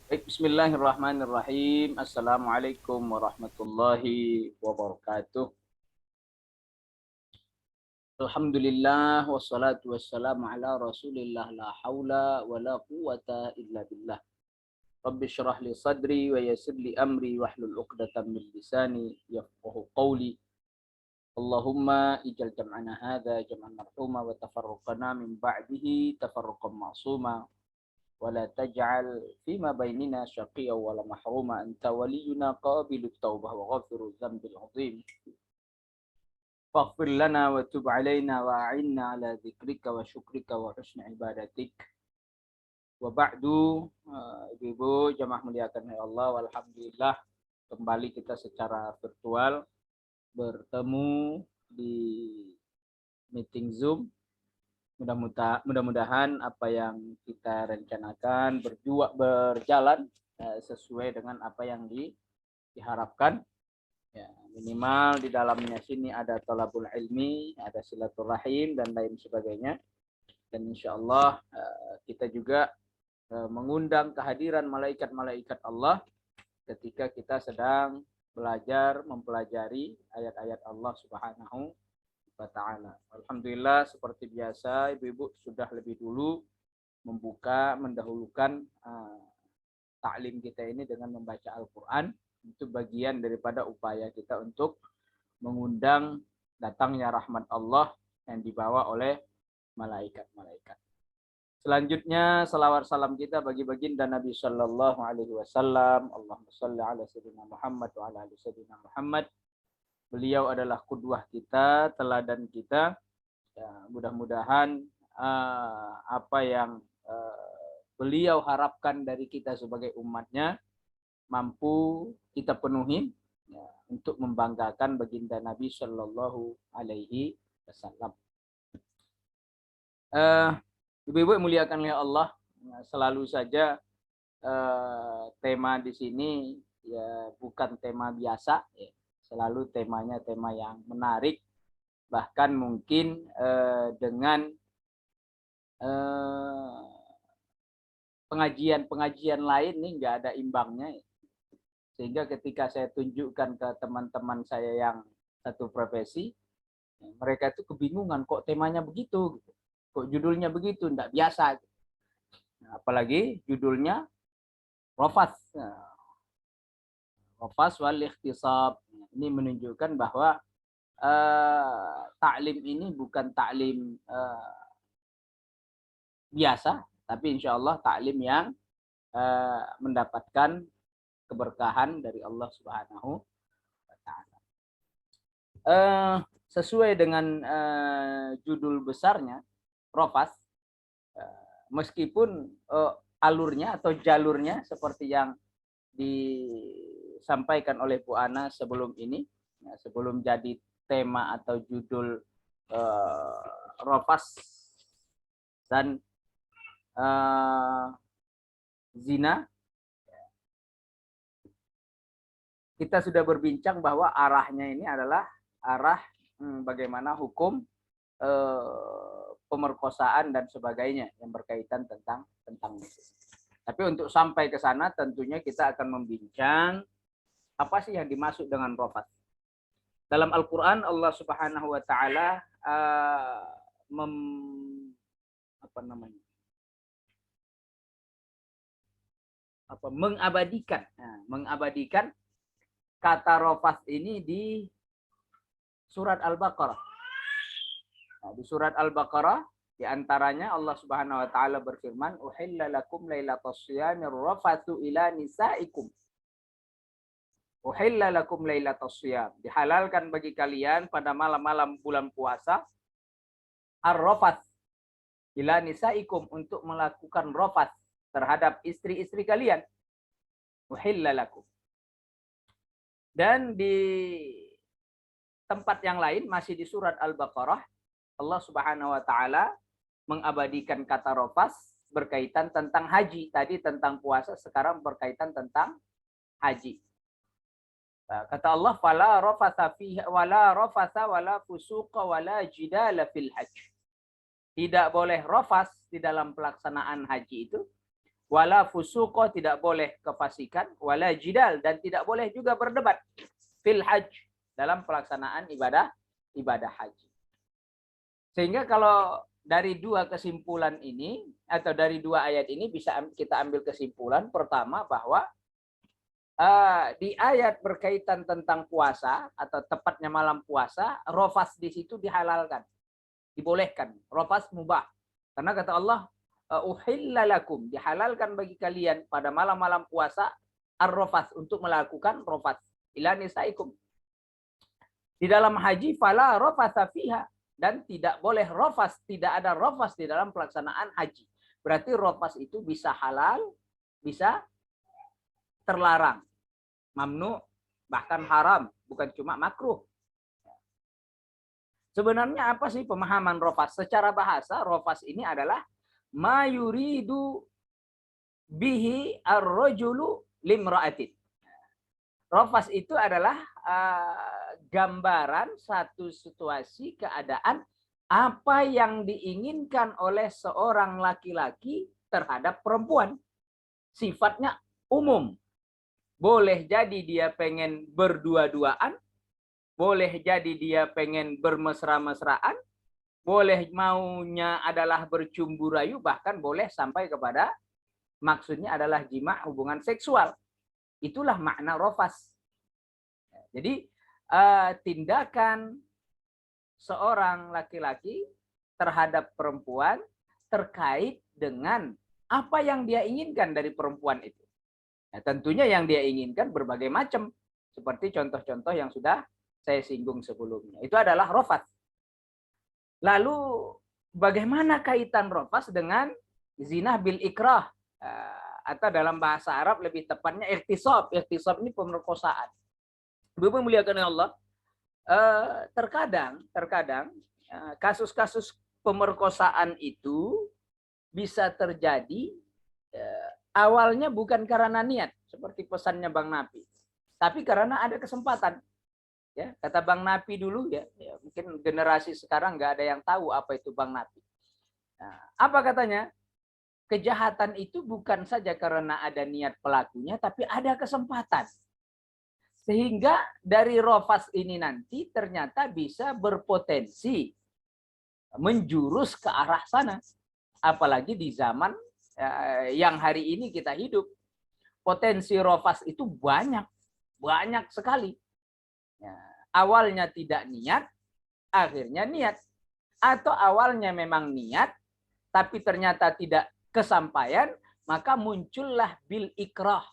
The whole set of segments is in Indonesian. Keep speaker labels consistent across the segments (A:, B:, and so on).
A: Baik, bismillahirrahmanirrahim. Assalamualaikum warahmatullahi wabarakatuh. Alhamdulillah wassalatu wassalamu ala Rasulillah la haula wala quwata illa billah. Rabbi syrah li sadri wa yassir li amri wahlul 'uqdatam min lisani yafqahu qawli. Allahumma ij'al jam'ana hadza jam'an marhuma wa tafarraqana min ba'dihi tafarruqan ma'suma. ولا تجعل فيما بيننا شقيا ولا محروما أنت ولينا قابل التوبة وغافر الذنب العظيم فاغفر لنا وتب علينا وأعنا على ذكرك وشكرك وحسن عبادتك وبعد ibu-ibu jamaah muliakan ya Allah, walhamdulillah kembali kita secara virtual bertemu di meeting Zoom. Mudah-mudahan apa yang kita rencanakan berjalan sesuai dengan apa yang diharapkan. Ya, minimal di dalamnya sini ada thalabul ilmi, ada silaturahim dan lain sebagainya. Dan insya Allah kita juga mengundang kehadiran malaikat-malaikat Allah ketika kita sedang belajar mempelajari ayat-ayat Allah Subhanahu wa ta'ala. Alhamdulillah seperti biasa ibu-ibu sudah lebih dulu mendahulukan taklim kita ini dengan membaca Al-Quran. Itu bagian daripada upaya kita untuk mengundang datangnya rahmat Allah yang dibawa oleh malaikat-malaikat. Selanjutnya salawat salam kita bagi baginda Nabi Sallallahu Alaihi Wasallam. Allahumma salli ala sayyidina Muhammad wa ala ali sayyidina Muhammad. Beliau adalah qudwah kita, teladan kita. Ya, mudah-mudahan apa yang beliau harapkan dari kita sebagai umatnya mampu kita penuhi ya, untuk membanggakan baginda Nabi Shallallahu Alaihi Wasallam. Ibu-ibu muliakan oleh Allah, selalu saja tema di sini ya bukan tema biasa. Ya. Selalu temanya tema yang menarik, bahkan mungkin dengan pengajian-pengajian lain nih nggak ada imbangnya, sehingga ketika saya tunjukkan ke teman-teman saya yang satu profesi, mereka itu kebingungan kok temanya begitu, kok judulnya begitu, nggak biasa. Nah, apalagi judulnya Rofas, Rofas wal ikhtisab. Ini menunjukkan bahwa taklim ini bukan taklim biasa, tapi insya Allah taklim yang mendapatkan keberkahan dari Allah Subhanahu wa Ta'ala. Sesuai dengan judul besarnya, Rofas, meskipun alurnya atau jalurnya seperti yang disampaikan oleh Bu Ana sebelum ini, ya, sebelum jadi tema atau judul Rofas dan zina, kita sudah berbincang bahwa arahnya ini adalah arah bagaimana hukum pemerkosaan dan sebagainya yang berkaitan tentang itu. Tapi untuk sampai ke sana tentunya kita akan membincang apa sih yang dimaksud dengan rofat. Dalam Al-Quran Allah Subhanahu wa Ta'ala mengabadikan kata rofat ini di surat Al-Baqarah. Nah, di surat Al-Baqarah di antaranya Allah Subhanahu wa taala berfirman, "Uhilla lakum lailatas shiyamir rafathu ila nisaikum." Uhilla lakum lailatas shiyam. Dihalalkan bagi kalian pada malam-malam bulan puasa ar-rafats ila nisaikum, untuk melakukan rafats terhadap istri-istri kalian. Uhilla lakum. Dan di tempat yang lain masih di surat Al-Baqarah Allah Subhanahu wa taala mengabadikan kata rofas berkaitan tentang haji. Tadi tentang puasa, sekarang berkaitan tentang haji. Nah, kata Allah, fala rafasa fiha wala rafasa wala fusuqa wala jidala fil hajj. Tidak boleh rofas di dalam pelaksanaan haji itu, wala fusuqa, tidak boleh kefasikan, wala jidal, dan tidak boleh juga berdebat fil hajj, dalam pelaksanaan ibadah haji. Sehingga kalau dari dua kesimpulan ini atau dari dua ayat ini bisa kita ambil kesimpulan pertama bahwa di ayat berkaitan tentang puasa atau tepatnya malam puasa, rofas di situ dihalalkan, dibolehkan, rofas mubah. Karena kata Allah, uhilla lakum, dihalalkan bagi kalian pada malam-malam puasa ar-rofas, untuk melakukan rofas ila nisaikum. Di dalam haji fala rofasa fiha, dan tidak boleh rofas, tidak ada rofas di dalam pelaksanaan haji. Berarti rofas itu bisa halal, bisa terlarang, mamnu, bahkan haram, bukan cuma makruh. Sebenarnya apa sih pemahaman rofas? Secara bahasa, rofas ini adalah ma yuridu bihi ar-rajulu limra'atin. Rofas itu adalah gambaran satu situasi keadaan apa yang diinginkan oleh seorang laki-laki terhadap perempuan. Sifatnya umum. Boleh jadi dia pengen berdua-duaan, boleh jadi dia pengen bermesra-mesraan, boleh maunya adalah bercumbu rayu, bahkan boleh sampai kepada maksudnya adalah jima, hubungan seksual. Itulah makna rofas. Jadi tindakan seorang laki-laki terhadap perempuan terkait dengan apa yang dia inginkan dari perempuan itu. Nah, tentunya yang dia inginkan berbagai macam, seperti contoh-contoh yang sudah saya singgung sebelumnya. Itu adalah rofas. Lalu bagaimana kaitan rofas dengan zina bil ikrah? Atau dalam bahasa Arab lebih tepatnya ikhtisab. Ikhtisab ini pemerkosaan. Ibu memuliakan Allah, terkadang kasus-kasus pemerkosaan itu bisa terjadi awalnya bukan karena niat, seperti pesannya Bang Napi, tapi karena ada kesempatan. Ya, kata Bang Napi dulu ya, mungkin generasi sekarang nggak ada yang tahu apa itu Bang Napi. Nah, apa katanya? Kejahatan itu bukan saja karena ada niat pelakunya, tapi ada kesempatan. Sehingga dari rofas ini nanti ternyata bisa berpotensi menjurus ke arah sana. Apalagi di zaman yang hari ini kita hidup. Potensi rofas itu banyak sekali. Ya, awalnya tidak niat, akhirnya niat. Atau awalnya memang niat, tapi ternyata tidak kesampaian, maka muncullah bil ikrah.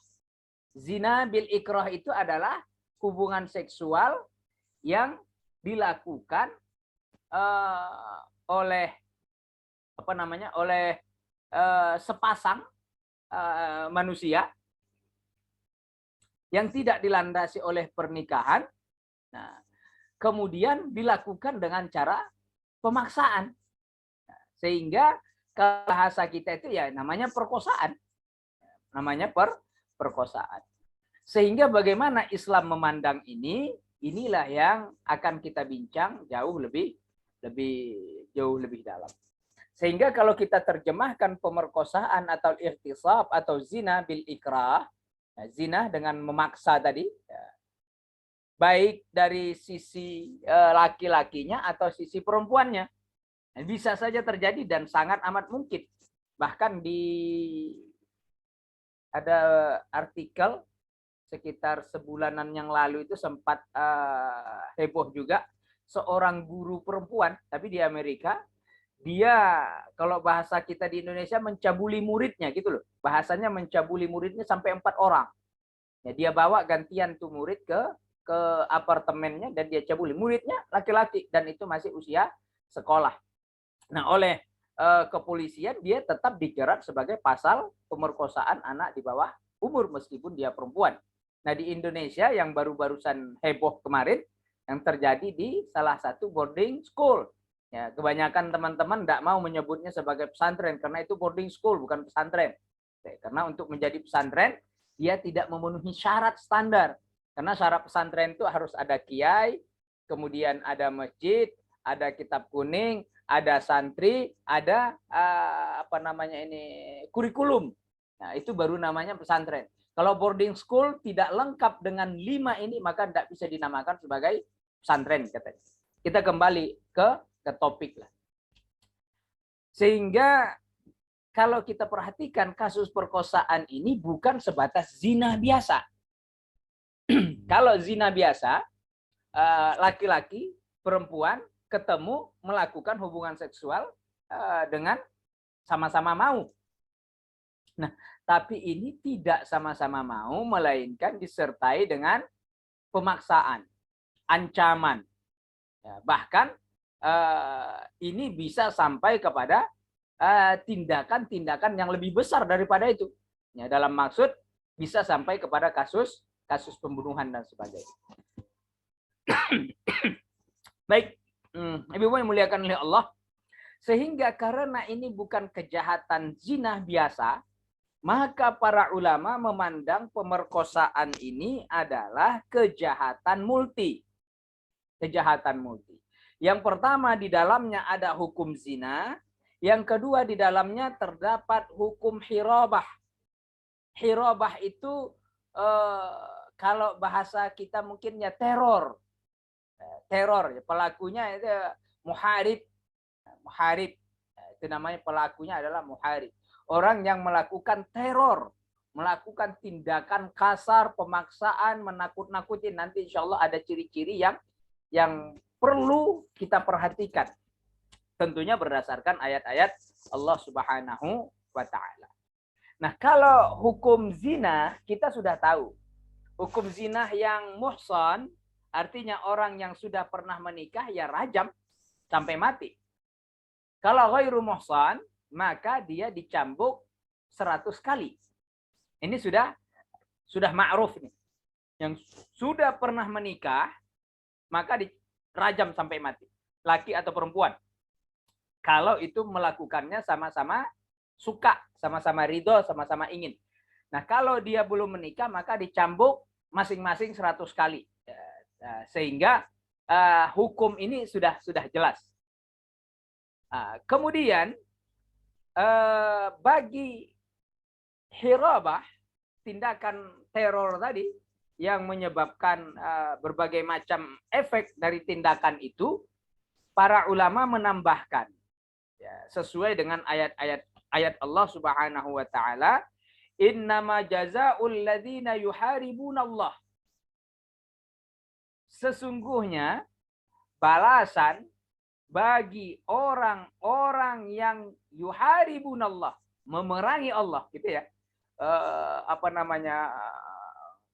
A: Zina bil ikrah itu adalah hubungan seksual yang dilakukan oleh sepasang manusia yang tidak dilandasi oleh pernikahan. Nah, kemudian dilakukan dengan cara pemaksaan. Sehingga bahasa kita itu ya namanya perkosaan. Namanya perkosaan. Sehingga bagaimana Islam memandang ini, inilah yang akan kita bincang jauh lebih dalam. Sehingga kalau kita terjemahkan pemerkosaan atau ikhtisab atau zina bil ikrah, zina dengan memaksa tadi, baik dari sisi laki-lakinya atau sisi perempuannya, bisa saja terjadi dan sangat amat mungkin. Bahkan ada artikel sekitar sebulanan yang lalu itu sempat heboh juga, seorang guru perempuan tapi di Amerika, dia kalau bahasa kita di Indonesia mencabuli muridnya gitu loh, bahasanya mencabuli muridnya sampai 4 orang ya, dia bawa gantian tuh murid ke apartemennya dan dia cabuli, muridnya laki-laki dan itu masih usia sekolah. Nah, oleh kepolisian dia tetap dijerat sebagai pasal pemerkosaan anak di bawah umur meskipun dia perempuan. Nah, di Indonesia yang baru-barusan heboh kemarin yang terjadi di salah satu boarding school. Ya, kebanyakan teman-teman tidak mau menyebutnya sebagai pesantren karena itu boarding school bukan pesantren. Karena untuk menjadi pesantren dia tidak memenuhi syarat standar. Karena syarat pesantren itu harus ada kiai, kemudian ada masjid, ada kitab kuning, ada santri, ada kurikulum. Nah, itu baru namanya pesantren. Kalau boarding school tidak lengkap dengan 5 ini, maka tidak bisa dinamakan sebagai pesantren katanya. Kita kembali ke topik lah. Sehingga kalau kita perhatikan kasus perkosaan ini bukan sebatas zina biasa. Kalau zina biasa, laki-laki, perempuan ketemu melakukan hubungan seksual dengan sama-sama mau. Nah, tapi ini tidak sama-sama mau, melainkan disertai dengan pemaksaan, ancaman. Ya, bahkan ini bisa sampai kepada tindakan-tindakan yang lebih besar daripada itu. Ya, dalam maksud bisa sampai kepada kasus pembunuhan dan sebagainya. Baik, Ibu-ibu yang muliakan oleh Allah, sehingga karena ini bukan kejahatan zina biasa, maka para ulama memandang pemerkosaan ini adalah kejahatan multi. Kejahatan multi. Yang pertama, di dalamnya ada hukum zina. Yang kedua, di dalamnya terdapat hukum hirabah. Hirabah itu kalau bahasa kita mungkin ya teror. Teror, pelakunya itu muharib. Muharib. Itu namanya, pelakunya adalah muharib. Orang yang melakukan teror, melakukan tindakan kasar, pemaksaan, menakut-nakuti. Nanti insya Allah ada ciri-ciri yang perlu kita perhatikan. Tentunya berdasarkan ayat-ayat Allah Subhanahu wa Ta'ala. Nah, kalau hukum zina kita sudah tahu. Hukum zina yang muhsan, artinya orang yang sudah pernah menikah, ya rajam sampai mati. Kalau ghairu muhsan, maka dia dicambuk 100 kali. Ini sudah ma'ruf nih. Yang sudah pernah menikah, maka dirajam sampai mati. Laki atau perempuan. Kalau itu melakukannya sama-sama suka, sama-sama ridho, sama-sama ingin. Nah, kalau dia belum menikah, maka dicambuk masing-masing 100 kali. Sehingga hukum ini sudah jelas. Kemudian, bagi hirabah, tindakan teror tadi yang menyebabkan berbagai macam efek dari tindakan itu, para ulama menambahkan ya, sesuai dengan ayat Allah Subhanahu wa Ta'ala, innama jazaa'ul ladzina yuharibunallah. Sesungguhnya balasan bagi orang-orang yang yuharibunallah, memerangi Allah, gitu ya.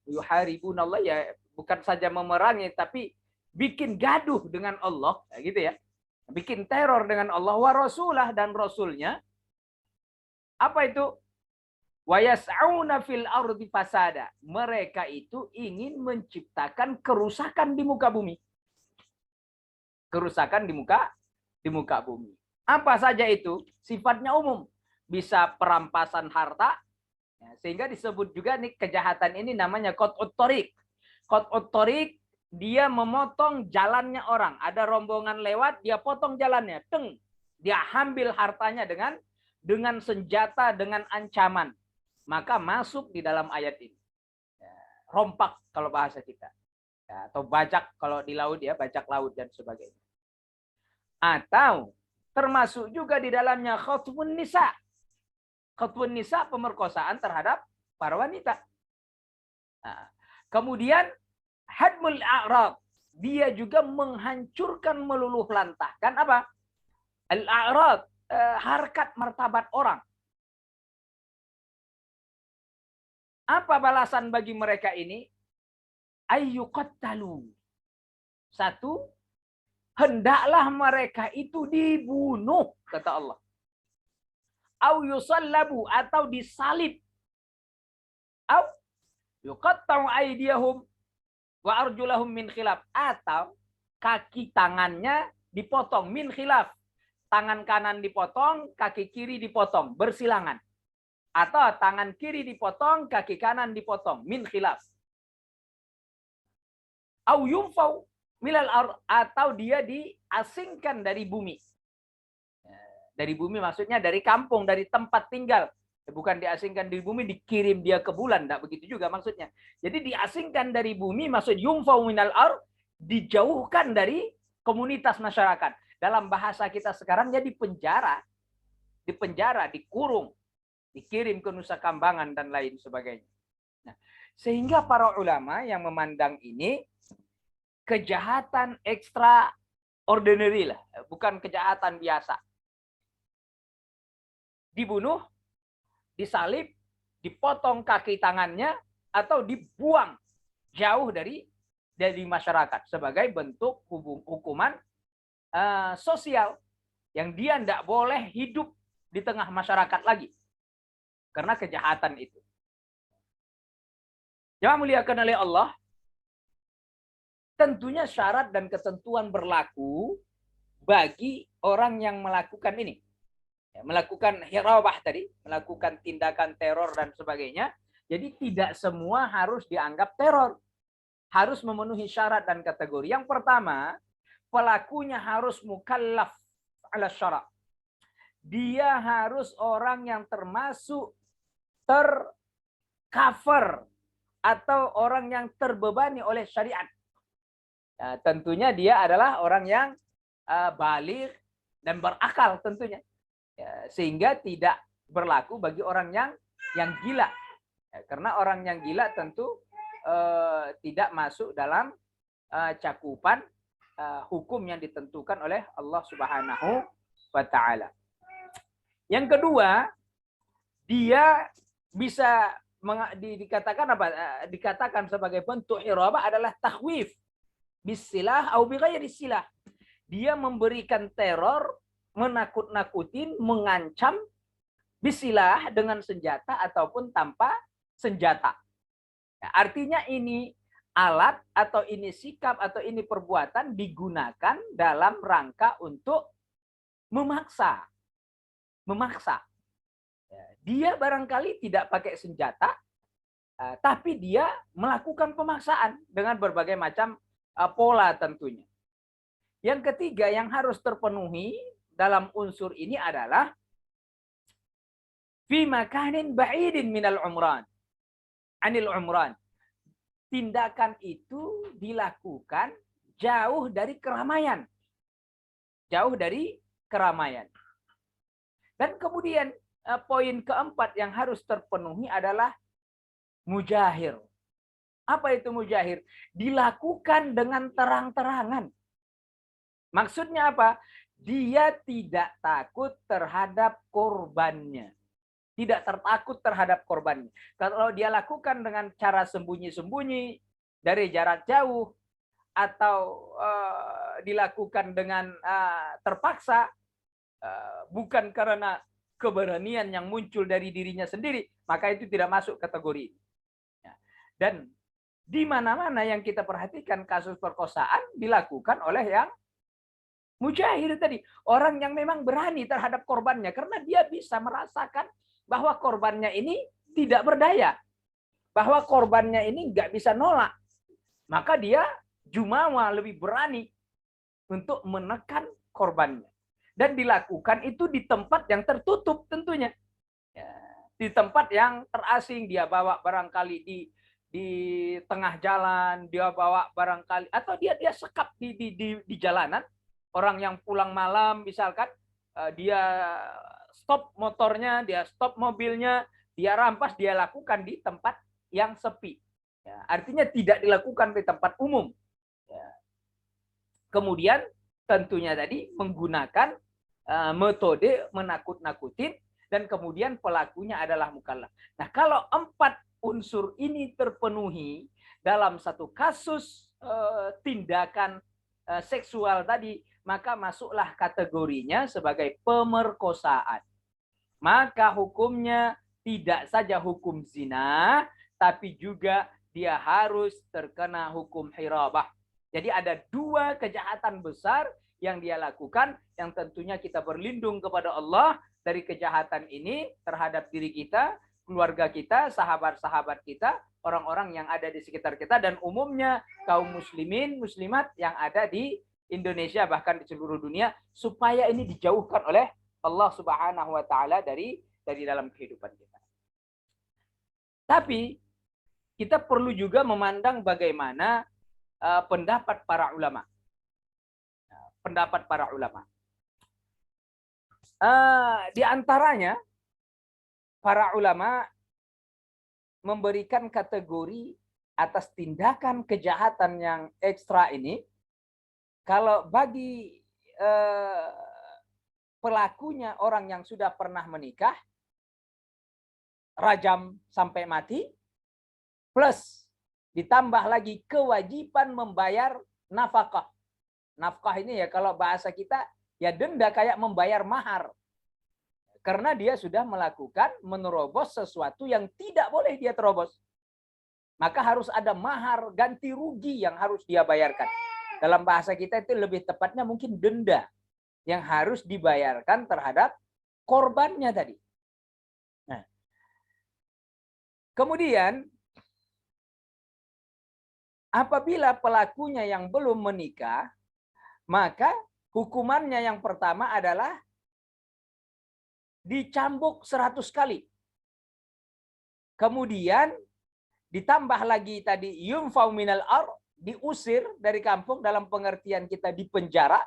A: Yuharibunallah ya, bukan saja memerangi, tapi bikin gaduh dengan Allah, gitu ya. Bikin teror dengan Allah wa rasulah, dan rasulnya. Apa itu? Wa yas'auna fil ardi fasada. Mereka itu ingin menciptakan kerusakan di muka bumi. Kerusakan di muka bumi. Apa saja itu? Sifatnya umum. Bisa perampasan harta, ya, sehingga disebut juga nih kejahatan ini namanya qat'ut thariq. Qat'ut thariq, dia memotong jalannya orang. Ada rombongan lewat, dia potong jalannya. Teng. Dia ambil hartanya dengan senjata, dengan ancaman. Maka masuk di dalam ayat ini. Ya, rompak kalau bahasa kita. Ya, atau bajak kalau di laut, ya, bajak laut dan sebagainya. Atau termasuk juga di dalamnya khatwun nisa. Khatwun nisa, pemerkosaan terhadap para wanita. Nah, kemudian hadmul a'rad, dia juga menghancurkan, meluluh lantahkan apa? Al-a'rad, harkat martabat orang. Apa balasan bagi mereka ini? Ayyuqattalu. Satu, hendaklah mereka itu dibunuh, kata Allah. Au yusallabu, atau disalib. Au yuqatta'u aydiyahum wa arjulahum min khilaf, atau kaki tangannya dipotong min khilaf. Tangan kanan dipotong, kaki kiri dipotong, bersilangan. Atau tangan kiri dipotong, kaki kanan dipotong, min khilaf. Au yunfau milal ar, atau dia diasingkan dari bumi. Dari bumi maksudnya dari kampung, dari tempat tinggal. Bukan diasingkan dari bumi, dikirim dia ke bulan. Tidak begitu juga maksudnya. Jadi diasingkan dari bumi, maksud yumfau minal ar, dijauhkan dari komunitas masyarakat. Dalam bahasa kita sekarang dia dipenjara, dikurung, dikirim ke Nusa Kambangan dan lain sebagainya. Nah, sehingga para ulama yang memandang ini kejahatan extraordinary lah, bukan kejahatan biasa. Dibunuh, disalib, dipotong kaki tangannya, atau dibuang jauh dari masyarakat sebagai bentuk hukuman sosial yang dia tidak boleh hidup di tengah masyarakat lagi karena kejahatan itu. Yang muliakan oleh Allah, tentunya syarat dan ketentuan berlaku bagi orang yang melakukan ini. Melakukan hirabah tadi, melakukan tindakan teror dan sebagainya. Jadi tidak semua harus dianggap teror. Harus memenuhi syarat dan kategori. Yang pertama, pelakunya harus mukallaf ala syara'. Dia harus orang yang termasuk tercover atau orang yang terbebani oleh syariat. Ya, tentunya dia adalah orang yang baligh dan berakal tentunya. Ya, sehingga tidak berlaku bagi orang yang gila. Ya, karena orang yang gila tentu tidak masuk dalam cakupan hukum yang ditentukan oleh Allah Subhanahu wa taala. Yang kedua, dia bisa dikatakan apa? Dikatakan sebagai bentuk hirabah adalah takhwif bisilah atau bighairi silah. Dia memberikan teror, menakut-nakutin, mengancam bisilah dengan senjata ataupun tanpa senjata. Ya, artinya ini alat atau ini sikap atau ini perbuatan digunakan dalam rangka untuk memaksa. Ya, dia barangkali tidak pakai senjata, tapi dia melakukan pemaksaan dengan berbagai macam pola tentunya. Yang ketiga yang harus terpenuhi dalam unsur ini adalah fi makanin ba'idin minal umran. Anil umran. Tindakan itu dilakukan jauh dari keramaian. Jauh dari keramaian. Dan kemudian poin keempat yang harus terpenuhi adalah mujahir. Apa itu mujahir? Dilakukan dengan terang-terangan. Maksudnya apa? Dia tidak takut terhadap korbannya. Tidak tertakut terhadap korbannya. Kalau dia lakukan dengan cara sembunyi-sembunyi, dari jarak jauh, atau dilakukan dengan terpaksa, bukan karena keberanian yang muncul dari dirinya sendiri, maka itu tidak masuk kategori. Dan di mana-mana yang kita perhatikan kasus perkosaan dilakukan oleh yang mujahir tadi. Orang yang memang berani terhadap korbannya. Karena dia bisa merasakan bahwa korbannya ini tidak berdaya. Bahwa korbannya ini nggak bisa nolak. Maka dia jumawa lebih berani untuk menekan korbannya. Dan dilakukan itu di tempat yang tertutup tentunya. Ya, di tempat yang terasing. Dia bawa barangkali di tengah jalan, dia bawa barangkali, atau dia sekap di jalanan. Orang yang pulang malam misalkan, dia stop motornya, dia stop mobilnya, dia rampas, dia lakukan di tempat yang sepi. Ya, artinya tidak dilakukan di tempat umum. Ya. Kemudian tentunya tadi menggunakan metode menakut-nakutin, dan kemudian pelakunya adalah mukallaf. Nah, kalau 4 unsur ini terpenuhi dalam satu kasus tindakan seksual tadi, maka masuklah kategorinya sebagai pemerkosaan. Maka hukumnya tidak saja hukum zina, tapi juga dia harus terkena hukum hirabah. Jadi ada 2 kejahatan besar yang dia lakukan, yang tentunya kita berlindung kepada Allah dari kejahatan ini terhadap diri kita, keluarga kita, sahabat-sahabat kita, orang-orang yang ada di sekitar kita, dan umumnya kaum muslimin, muslimat yang ada di Indonesia, bahkan di seluruh dunia, supaya ini dijauhkan oleh Allah Subhanahu wa taala dari dalam kehidupan kita. Tapi kita perlu juga memandang bagaimana pendapat para ulama. Pendapat para ulama. Di antaranya para ulama memberikan kategori atas tindakan kejahatan yang ekstra ini. Kalau bagi pelakunya orang yang sudah pernah menikah, rajam sampai mati, plus ditambah lagi kewajiban membayar nafkah. Nafkah ini ya kalau bahasa kita ya denda kayak membayar mahar. Karena dia sudah melakukan menerobos sesuatu yang tidak boleh dia terobos. Maka harus ada mahar ganti rugi yang harus dia bayarkan. Dalam bahasa kita itu lebih tepatnya mungkin denda yang harus dibayarkan terhadap korbannya tadi. Nah, kemudian apabila pelakunya yang belum menikah, maka hukumannya yang pertama adalah dicambuk 100 kali. Kemudian ditambah lagi tadi yumfau minal ar, diusir dari kampung dalam pengertian kita dipenjara.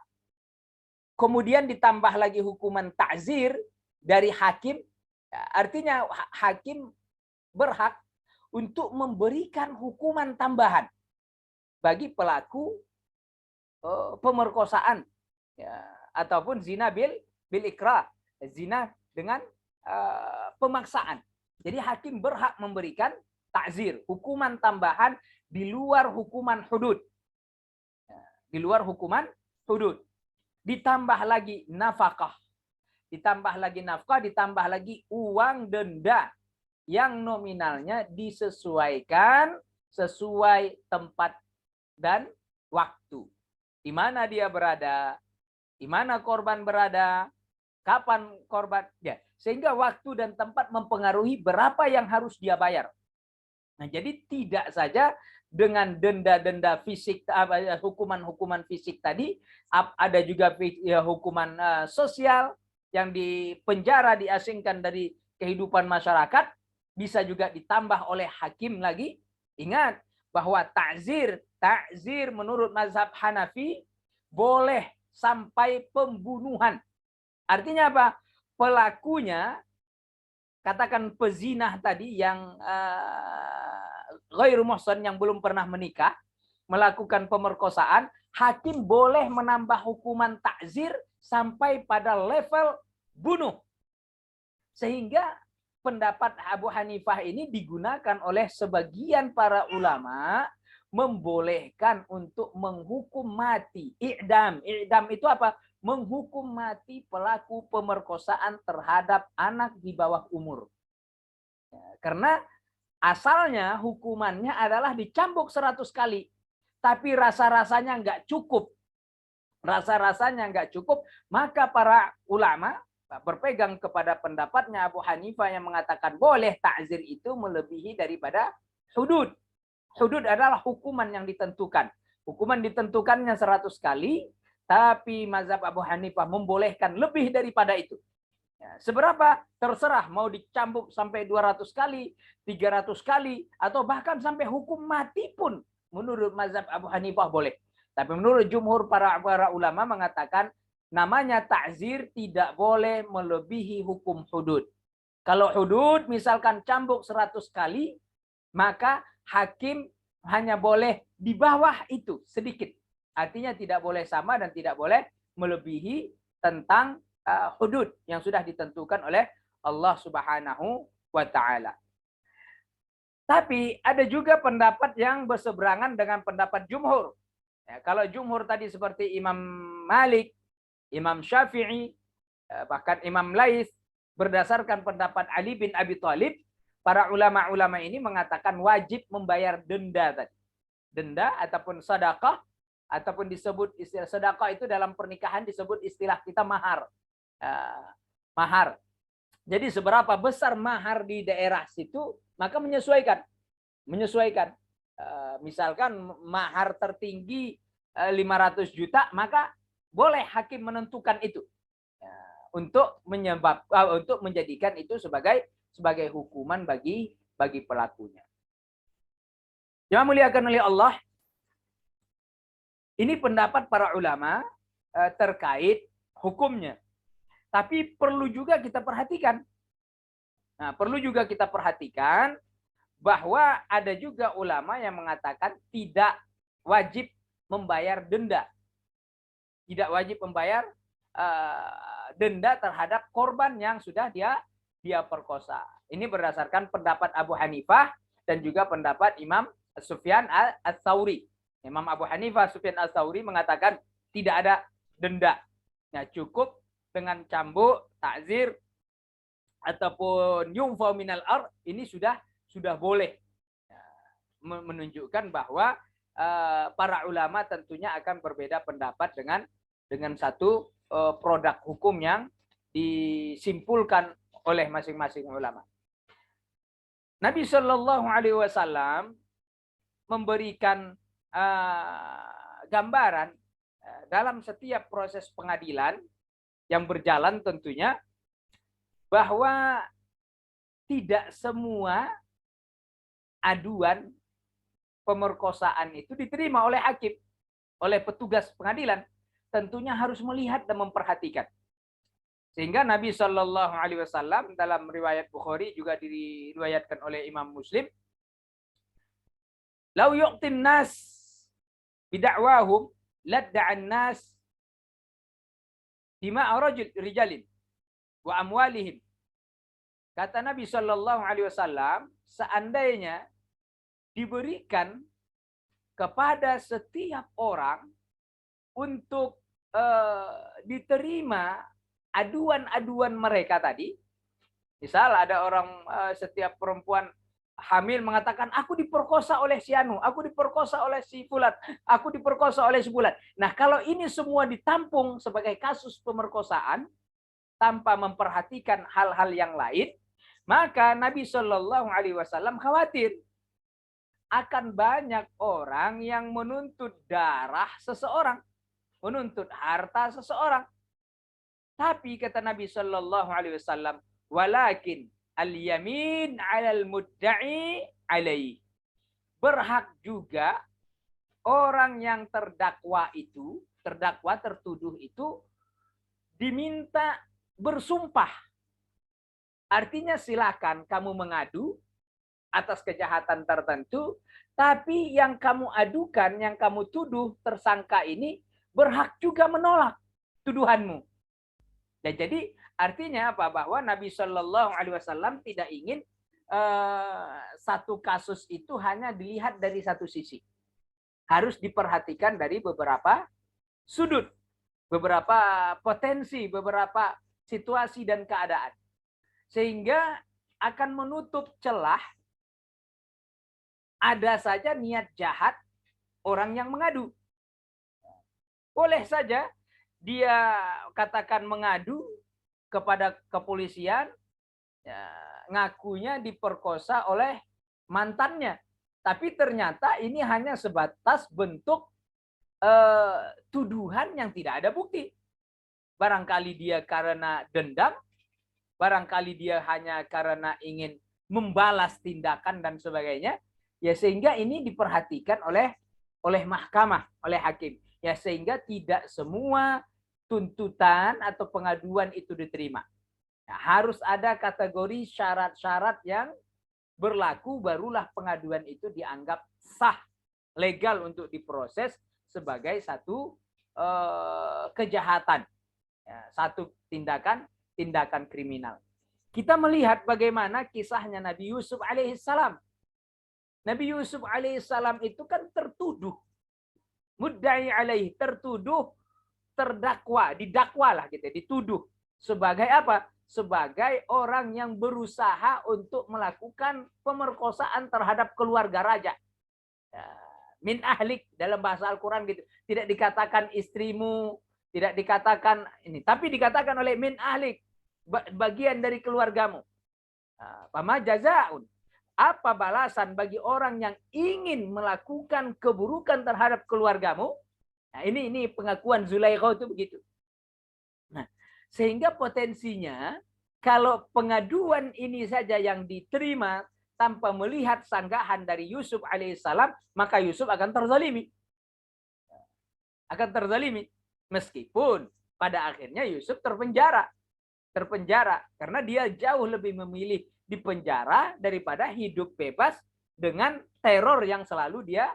A: Kemudian ditambah lagi hukuman ta'zir dari hakim. Artinya hakim berhak untuk memberikan hukuman tambahan bagi pelaku pemerkosaan ya, ataupun zina bil ikrah, zina dengan pemaksaan. Jadi hakim berhak memberikan ta'zir, hukuman tambahan di luar hukuman hudud. Di luar hukuman hudud. Ditambah lagi nafkah. Ditambah lagi nafkah, ditambah lagi uang denda yang nominalnya disesuaikan sesuai tempat dan waktu. Di mana dia berada, di mana korban berada, kapan korban, ya, sehingga waktu dan tempat mempengaruhi berapa yang harus dia bayar. Nah, jadi tidak saja dengan denda-denda fisik, hukuman-hukuman fisik tadi, ada juga hukuman sosial yang dipenjara, diasingkan dari kehidupan masyarakat, bisa juga ditambah oleh hakim lagi. Ingat bahwa ta'zir menurut mazhab Hanafi boleh sampai pembunuhan. Artinya apa? Pelakunya, katakan pezinah tadi yang ghairu muhsan, yang belum pernah menikah, melakukan pemerkosaan, hakim boleh menambah hukuman ta'zir sampai pada level bunuh. Sehingga pendapat Abu Hanifah ini digunakan oleh sebagian para ulama membolehkan untuk menghukum mati. I'dam. I'dam itu apa? Menghukum mati pelaku pemerkosaan terhadap anak di bawah umur. Ya, karena asalnya hukumannya adalah dicambuk 100 kali. Tapi rasa-rasanya nggak cukup. Rasa-rasanya nggak cukup. Maka para ulama berpegang kepada pendapatnya Abu Hanifah yang mengatakan boleh ta'zir itu melebihi daripada hudud. Hudud adalah hukuman yang ditentukan. Hukuman ditentukannya 100 kali. Tapi mazhab Abu Hanifah membolehkan lebih daripada itu. Ya, seberapa? Terserah, mau dicambuk sampai 200 kali, 300 kali, atau bahkan sampai hukum mati pun menurut mazhab Abu Hanifah boleh. Tapi menurut jumhur para ulama mengatakan namanya ta'zir tidak boleh melebihi hukum hudud. Kalau hudud misalkan cambuk 100 kali, maka hakim hanya boleh di bawah itu sedikit. Artinya tidak boleh sama dan tidak boleh melebihi tentang hudud yang sudah ditentukan oleh Allah Subhanahu wa taala. Tapi ada juga pendapat yang berseberangan dengan pendapat jumhur. Ya, kalau jumhur tadi seperti Imam Malik, Imam Syafi'i, bahkan Imam Lais, berdasarkan pendapat Ali bin Abi Thalib, para ulama-ulama ini mengatakan wajib membayar denda tadi. Denda ataupun sedekah, ataupun disebut istilah sedekah itu dalam pernikahan disebut istilah kita mahar. Mahar. Jadi seberapa besar mahar di daerah situ, maka menyesuaikan. Misalkan mahar tertinggi 500 juta, maka boleh hakim menentukan itu untuk menjadikan itu sebagai hukuman bagi bagi pelakunya. Yang muliakan oleh Allah, ini pendapat para ulama terkait hukumnya. Tapi perlu juga kita perhatikan. Nah, perlu juga kita perhatikan bahwa ada juga ulama yang mengatakan tidak wajib membayar denda. Tidak wajib membayar denda terhadap korban yang sudah dia perkosa. Ini berdasarkan pendapat Abu Hanifah dan juga pendapat Imam Sufyan al-Thawri. Imam Abu Hanifah, Sufyan al-Thawri mengatakan tidak ada denda. Nah, cukup dengan cambuk, takzir, ataupun yumfa minal ard, ini sudah boleh. Menunjukkan bahwa para ulama tentunya akan berbeda pendapat dengan satu produk hukum yang disimpulkan oleh masing-masing ulama. Nabi Shallallahu Alaihi Wasallam memberikan gambaran dalam setiap proses pengadilan yang berjalan tentunya bahwa tidak semua aduan pemerkosaan itu diterima oleh hakim, oleh petugas pengadilan. Tentunya harus melihat dan memperhatikan. Sehingga Nabi Shallallahu Alaihi Wasallam dalam riwayat Bukhari juga diriwayatkan oleh Imam Muslim, "Lau yu'tin nas bida'wahum ladda'an nas dima'a rijalin wa amwalihim." Kata Nabi Shallallahu Alaihi Wasallam, seandainya diberikan kepada setiap orang untuk diterima aduan-aduan mereka tadi. Misal ada orang, setiap perempuan hamil mengatakan, aku diperkosa oleh si Anu, aku diperkosa oleh si Fulan, aku diperkosa oleh si Fulan. Nah, kalau ini semua ditampung sebagai kasus pemerkosaan tanpa memperhatikan hal-hal yang lain, maka Nabi Shallallahu Alaihi Wasallam khawatir akan banyak orang yang menuntut darah seseorang, menuntut harta seseorang. Tapi kata Nabi Shallallahu Alaihi Wasallam, walakin al-yamin 'alal mudda'i 'alaihi. Berhak juga orang yang terdakwa tertuduh itu diminta bersumpah. Artinya silakan kamu mengadu atas kejahatan tertentu, tapi yang kamu adukan, yang kamu tuduh tersangka ini berhak juga menolak tuduhanmu. Dan jadi artinya apa? Bahwa Nabi Shallallahu Alaihi Wasallam tidak ingin satu kasus itu hanya dilihat dari satu sisi. Harus diperhatikan dari beberapa sudut, beberapa potensi, beberapa situasi dan keadaan. Sehingga akan menutup celah ada saja niat jahat orang yang mengadu. Boleh saja dia katakan mengadu kepada kepolisian, ya, ngakunya diperkosa oleh mantannya. Tapi ternyata ini hanya sebatas bentuk tuduhan yang tidak ada bukti. Barangkali dia karena dendam, barangkali dia hanya karena ingin membalas tindakan dan sebagainya. Ya, sehingga ini diperhatikan oleh mahkamah, oleh hakim. Ya, sehingga tidak semua tuntutan atau pengaduan itu diterima. Nah, harus ada kategori syarat-syarat yang berlaku, barulah pengaduan itu dianggap sah, legal untuk diproses sebagai satu kejahatan, ya, satu tindakan kriminal. Kita melihat bagaimana kisahnya Nabi Yusuf alaihissalam. Nabi Yusuf alaihissalam itu kan tertuduh, mudda'i alaih, tertuduh, terdakwa, didakwalah gitu, dituduh sebagai apa? Sebagai orang yang berusaha untuk melakukan pemerkosaan terhadap keluarga raja. Min ahlik dalam bahasa Al-Quran gitu. Tidak dikatakan istrimu, tidak dikatakan ini, tapi dikatakan oleh min ahlik, bagian dari keluargamu. Fama jazaun. Apa balasan bagi orang yang ingin melakukan keburukan terhadap keluargamu? Nah, ini pengakuan Zulaikha itu begitu. Nah, sehingga potensinya kalau pengaduan ini saja yang diterima tanpa melihat sanggahan dari Yusuf alaihissalam, maka Yusuf akan terzalimi. Akan terzalimi. Meskipun pada akhirnya Yusuf terpenjara. Terpenjara karena dia jauh lebih memilih di penjara daripada hidup bebas dengan teror yang selalu dia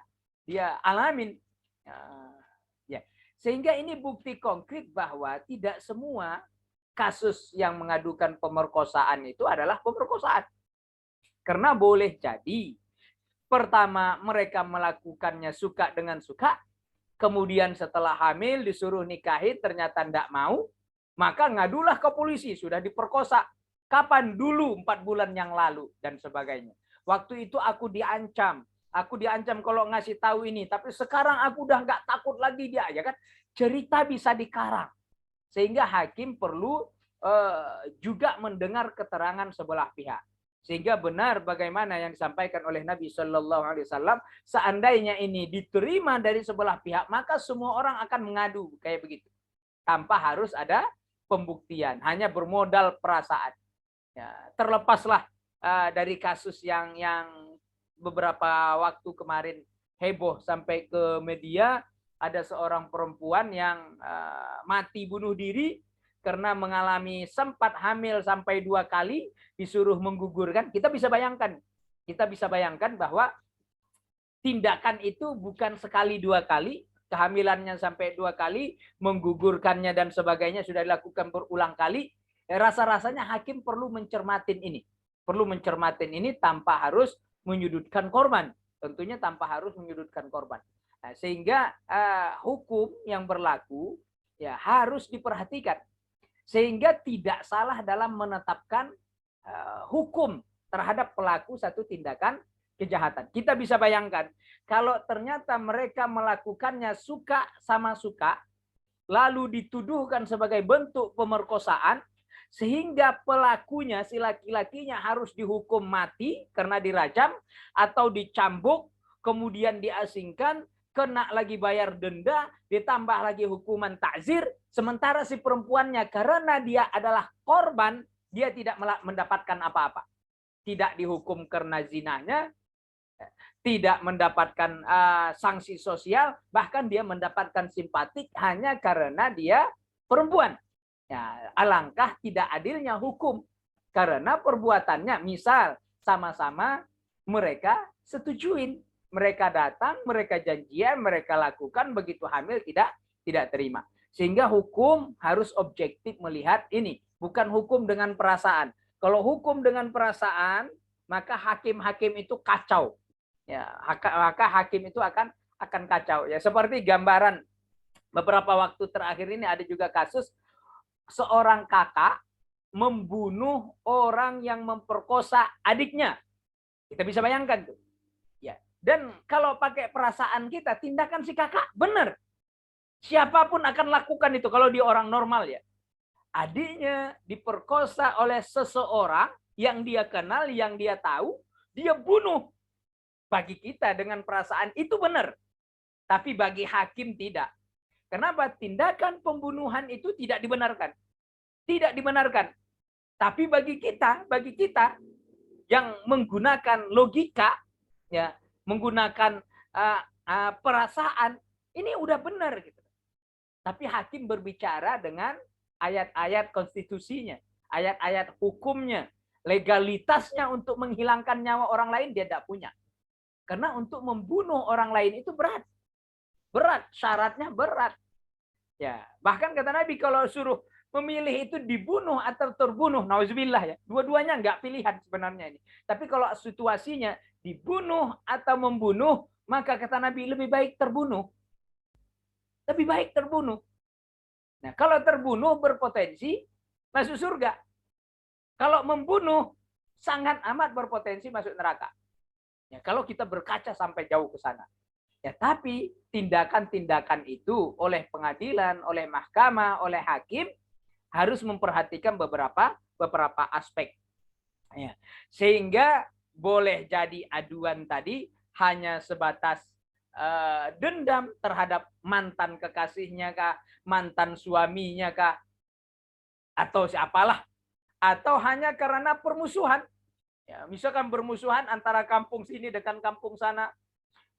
A: alamin. Ya. Sehingga ini bukti konkret bahwa tidak semua kasus yang mengadukan pemerkosaan itu adalah pemerkosaan. Karena boleh jadi pertama mereka melakukannya suka dengan suka, kemudian setelah hamil disuruh nikahin ternyata tidak mau, maka ngadulah ke polisi, sudah diperkosa. Kapan? Dulu 4 bulan yang lalu dan sebagainya. Waktu itu aku diancam kalau ngasih tahu ini, tapi sekarang aku udah nggak takut lagi dia, ya kan? Cerita bisa dikarang. Sehingga hakim perlu juga mendengar keterangan sebelah pihak. Sehingga benar bagaimana yang disampaikan oleh Nabi Shallallahu Alaihi Wasallam, seandainya ini diterima dari sebelah pihak, maka semua orang akan mengadu kayak begitu, tanpa harus ada pembuktian, hanya bermodal perasaan. Ya, terlepaslah dari kasus yang beberapa waktu kemarin heboh sampai ke media, ada seorang perempuan yang mati bunuh diri karena mengalami sempat hamil sampai 2 kali, disuruh menggugurkan. Kita bisa bayangkan bahwa tindakan itu bukan sekali 2 kali, kehamilannya sampai 2 kali, menggugurkannya dan sebagainya sudah dilakukan berulang kali. Rasa-rasanya hakim perlu mencermatin ini. Perlu mencermatin ini tanpa harus menyudutkan korban. Tentunya tanpa harus menyudutkan korban. Nah, sehingga hukum yang berlaku ya harus diperhatikan. Sehingga tidak salah dalam menetapkan hukum terhadap pelaku satu tindakan kejahatan. Kita bisa bayangkan, kalau ternyata mereka melakukannya suka sama suka, lalu dituduhkan sebagai bentuk pemerkosaan, sehingga pelakunya, si laki-lakinya harus dihukum mati karena dirajam, atau dicambuk, kemudian diasingkan, kena lagi bayar denda, ditambah lagi hukuman takzir, sementara si perempuannya karena dia adalah korban, dia tidak mendapatkan apa-apa. Tidak dihukum karena zinanya, tidak mendapatkan sanksi sosial, bahkan dia mendapatkan simpatik hanya karena dia perempuan. Ya, alangkah tidak adilnya hukum karena perbuatannya, misal sama-sama mereka setujuin, mereka datang, mereka janjian, mereka lakukan, begitu hamil tidak terima. Sehingga hukum harus objektif melihat ini, bukan hukum dengan perasaan. Kalau hukum dengan perasaan, maka hakim-hakim itu kacau. Ya, maka hakim itu akan kacau. Ya, seperti gambaran beberapa waktu terakhir ini ada juga kasus seorang kakak membunuh orang yang memperkosa adiknya. Kita bisa bayangkan tuh. Ya. Dan kalau pakai perasaan kita, tindakan si kakak benar. Siapapun akan lakukan itu kalau dia orang normal ya. Adiknya diperkosa oleh seseorang yang dia kenal, yang dia tahu, dia bunuh. Bagi kita dengan perasaan itu benar. Tapi bagi hakim tidak. Kenapa? Tindakan pembunuhan itu tidak dibenarkan. Tidak dibenarkan. Tapi bagi kita yang menggunakan logika, ya, menggunakan perasaan, ini udah benar gitu. Tapi hakim berbicara dengan ayat-ayat konstitusinya, ayat-ayat hukumnya, legalitasnya untuk menghilangkan nyawa orang lain dia tidak punya. Karena untuk membunuh orang lain itu berat. Berat, syaratnya berat. Ya, bahkan kata Nabi kalau suruh memilih itu dibunuh atau terbunuh, nauzubillah ya. Dua-duanya enggak pilihan sebenarnya ini. Tapi kalau situasinya dibunuh atau membunuh, maka kata Nabi lebih baik terbunuh. Lebih baik terbunuh. Nah, kalau terbunuh berpotensi masuk surga. Kalau membunuh sangat amat berpotensi masuk neraka. Ya, kalau kita berkaca sampai jauh ke sana. Ya, tapi tindakan-tindakan itu oleh pengadilan, oleh mahkamah, oleh hakim harus memperhatikan beberapa aspek. Ya. Sehingga boleh jadi aduan tadi hanya sebatas dendam terhadap mantan kekasihnya kah, mantan suaminya kah, atau siapalah, atau hanya karena permusuhan. Ya, misalkan bermusuhan antara kampung sini dengan kampung sana,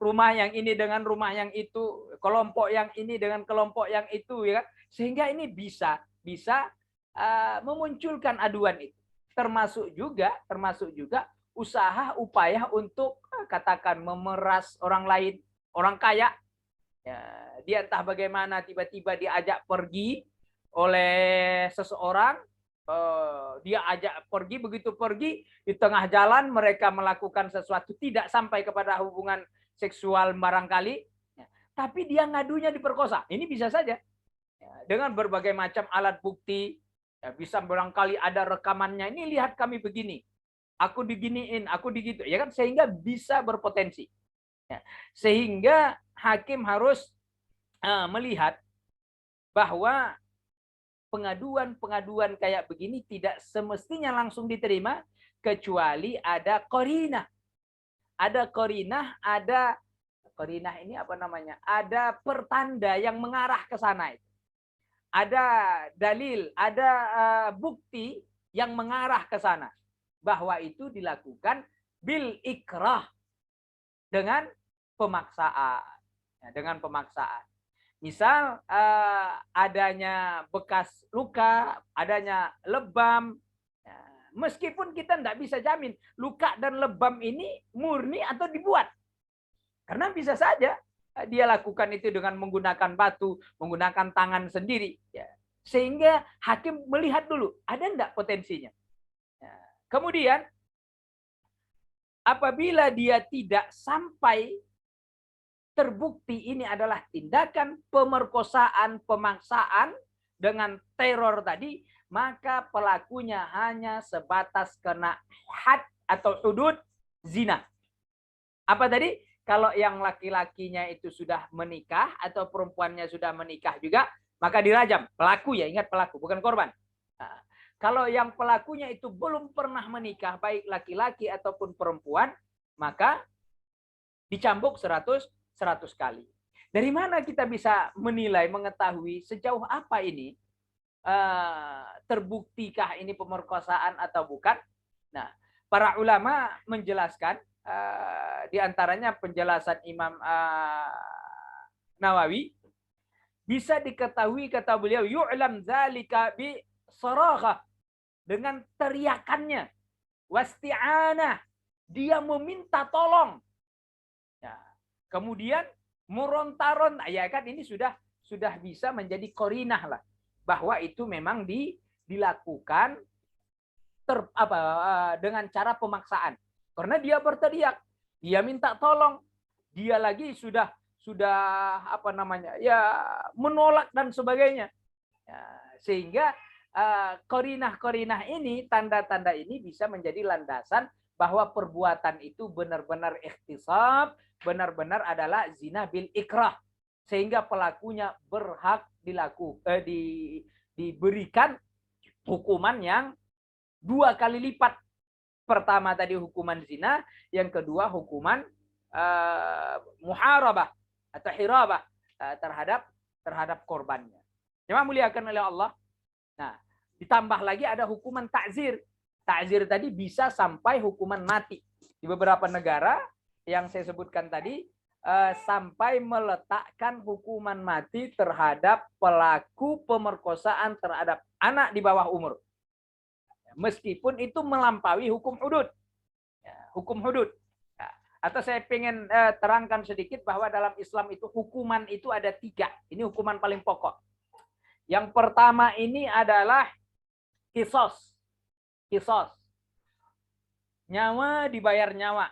A: rumah yang ini dengan rumah yang itu, kelompok yang ini dengan kelompok yang itu, ya kan? Sehingga ini bisa memunculkan aduan itu. Termasuk juga usaha upaya untuk katakan memeras orang lain, orang kaya. Ya, dia entah bagaimana tiba-tiba diajak pergi oleh seseorang, dia ajak pergi, begitu pergi di tengah jalan mereka melakukan sesuatu tidak sampai kepada hubungan seksual barangkali, ya, tapi dia ngadunya diperkosa. Ini bisa saja ya, dengan berbagai macam alat bukti, ya, bisa barangkali ada rekamannya. Ini lihat kami begini, aku diginiin, aku digitu, ya kan, sehingga bisa berpotensi. Ya. Sehingga hakim harus melihat bahwa pengaduan-pengaduan kayak begini tidak semestinya langsung diterima kecuali ada qarinah. Ada qarinah, ada qarinah ini apa namanya? Ada pertanda yang mengarah ke sana. Ada dalil, ada bukti yang mengarah ke sana bahwa itu dilakukan bil ikrah, dengan pemaksaan. Ya, dengan pemaksaan. Misal adanya bekas luka, adanya lebam, ya, meskipun kita tidak bisa jamin luka dan lebam ini murni atau dibuat. Karena bisa saja dia lakukan itu dengan menggunakan batu, menggunakan tangan sendiri. Ya. Sehingga hakim melihat dulu, ada enggak potensinya. Ya. Kemudian, apabila dia tidak sampai terbukti ini adalah tindakan pemerkosaan, pemaksaan dengan teror tadi, maka pelakunya hanya sebatas kena had atau hudud zina. Apa tadi? Kalau yang laki-lakinya itu sudah menikah atau perempuannya sudah menikah juga, maka dirajam. Pelaku ya, ingat pelaku, bukan korban. Nah, kalau yang pelakunya itu belum pernah menikah, baik laki-laki ataupun perempuan, maka dicambuk 100 kali. Dari mana kita bisa menilai, mengetahui sejauh apa ini terbuktikah ini pemerkosaan atau bukan? Nah, para ulama menjelaskan, di antaranya penjelasan Imam Nawawi, bisa diketahui kata beliau, yu'lam dzalika bi saraghah, dengan teriakannya, wasti'anah, dia meminta tolong. Ya. Kemudian murontaron, ya kan, ini sudah bisa menjadi korinah lah bahwa itu memang dilakukan dengan cara pemaksaan. Karena dia berteriak, dia minta tolong, dia lagi sudah apa namanya, ya menolak dan sebagainya. Ya, sehingga korinah-korinah ini, tanda-tanda ini bisa menjadi landasan bahwa perbuatan itu benar-benar ikhtisab, benar-benar adalah zina bil ikrah, sehingga pelakunya berhak diberikan hukuman yang 2 kali lipat. Pertama tadi hukuman zina, yang kedua hukuman muharabah atau hirabah terhadap korbannya. Jemaah muliakan oleh Allah. Nah, ditambah lagi ada hukuman ta'zir. Ta'zir tadi bisa sampai hukuman mati. Di beberapa negara yang saya sebutkan tadi, sampai meletakkan hukuman mati terhadap pelaku pemerkosaan terhadap anak di bawah umur. Meskipun itu melampaui hukum hudud. Hukum hudud. Atau saya ingin terangkan sedikit bahwa dalam Islam itu hukuman itu ada 3. Ini hukuman paling pokok. Yang pertama ini adalah kisos. Kisos. Nyawa dibayar nyawa.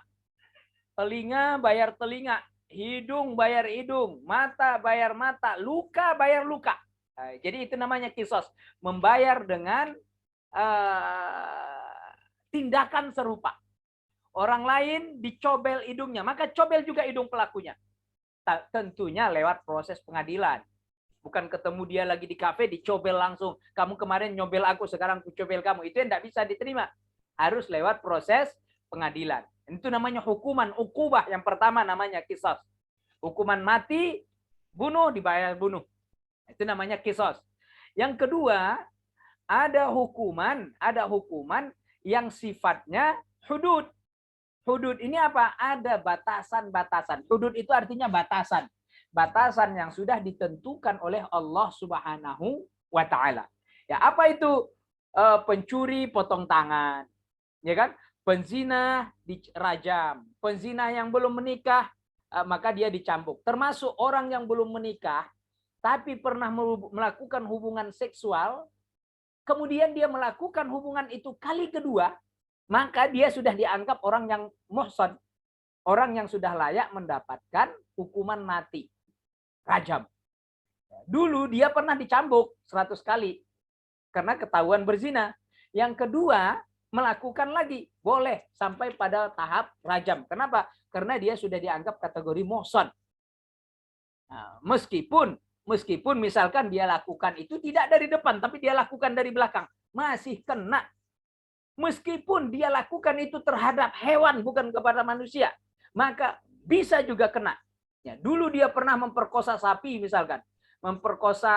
A: Telinga bayar telinga. Hidung bayar hidung. Mata bayar mata. Luka bayar luka. Jadi itu namanya kisos. Membayar dengan tindakan serupa. Orang lain dicobel hidungnya, maka cobel juga hidung pelakunya. Tentunya lewat proses pengadilan. Bukan ketemu dia lagi di kafe, dicobel langsung. Kamu kemarin nyobel aku, sekarang aku cobel kamu. Itu yang tidak bisa diterima. Harus lewat proses pengadilan. Itu namanya hukuman, ukubah. Yang pertama namanya kisos. Hukuman mati, bunuh, dibayar bunuh. Itu namanya kisos. Yang kedua, ada hukuman yang sifatnya hudud. Hudud ini apa? Ada batasan-batasan. Hudud itu artinya batasan. Batasan yang sudah ditentukan oleh Allah Subhanahu wa taala. Ya, apa itu? Pencuri potong tangan, ya kan? Penzina dirajam, penzina yang belum menikah maka dia dicambuk. Termasuk orang yang belum menikah tapi pernah melakukan hubungan seksual, kemudian dia melakukan hubungan itu kali kedua, maka dia sudah dianggap orang yang muhsan, orang yang sudah layak mendapatkan hukuman mati, rajam. Dulu dia pernah dicambuk 100 kali karena ketahuan berzina. Yang kedua, melakukan lagi, boleh sampai pada tahap rajam. Kenapa? Karena dia sudah dianggap kategori muhsan. Nah, meskipun misalkan dia lakukan itu tidak dari depan, tapi dia lakukan dari belakang, masih kena. Meskipun dia lakukan itu terhadap hewan, bukan kepada manusia, maka bisa juga kena. Ya, dulu dia pernah memperkosa sapi misalkan, memperkosa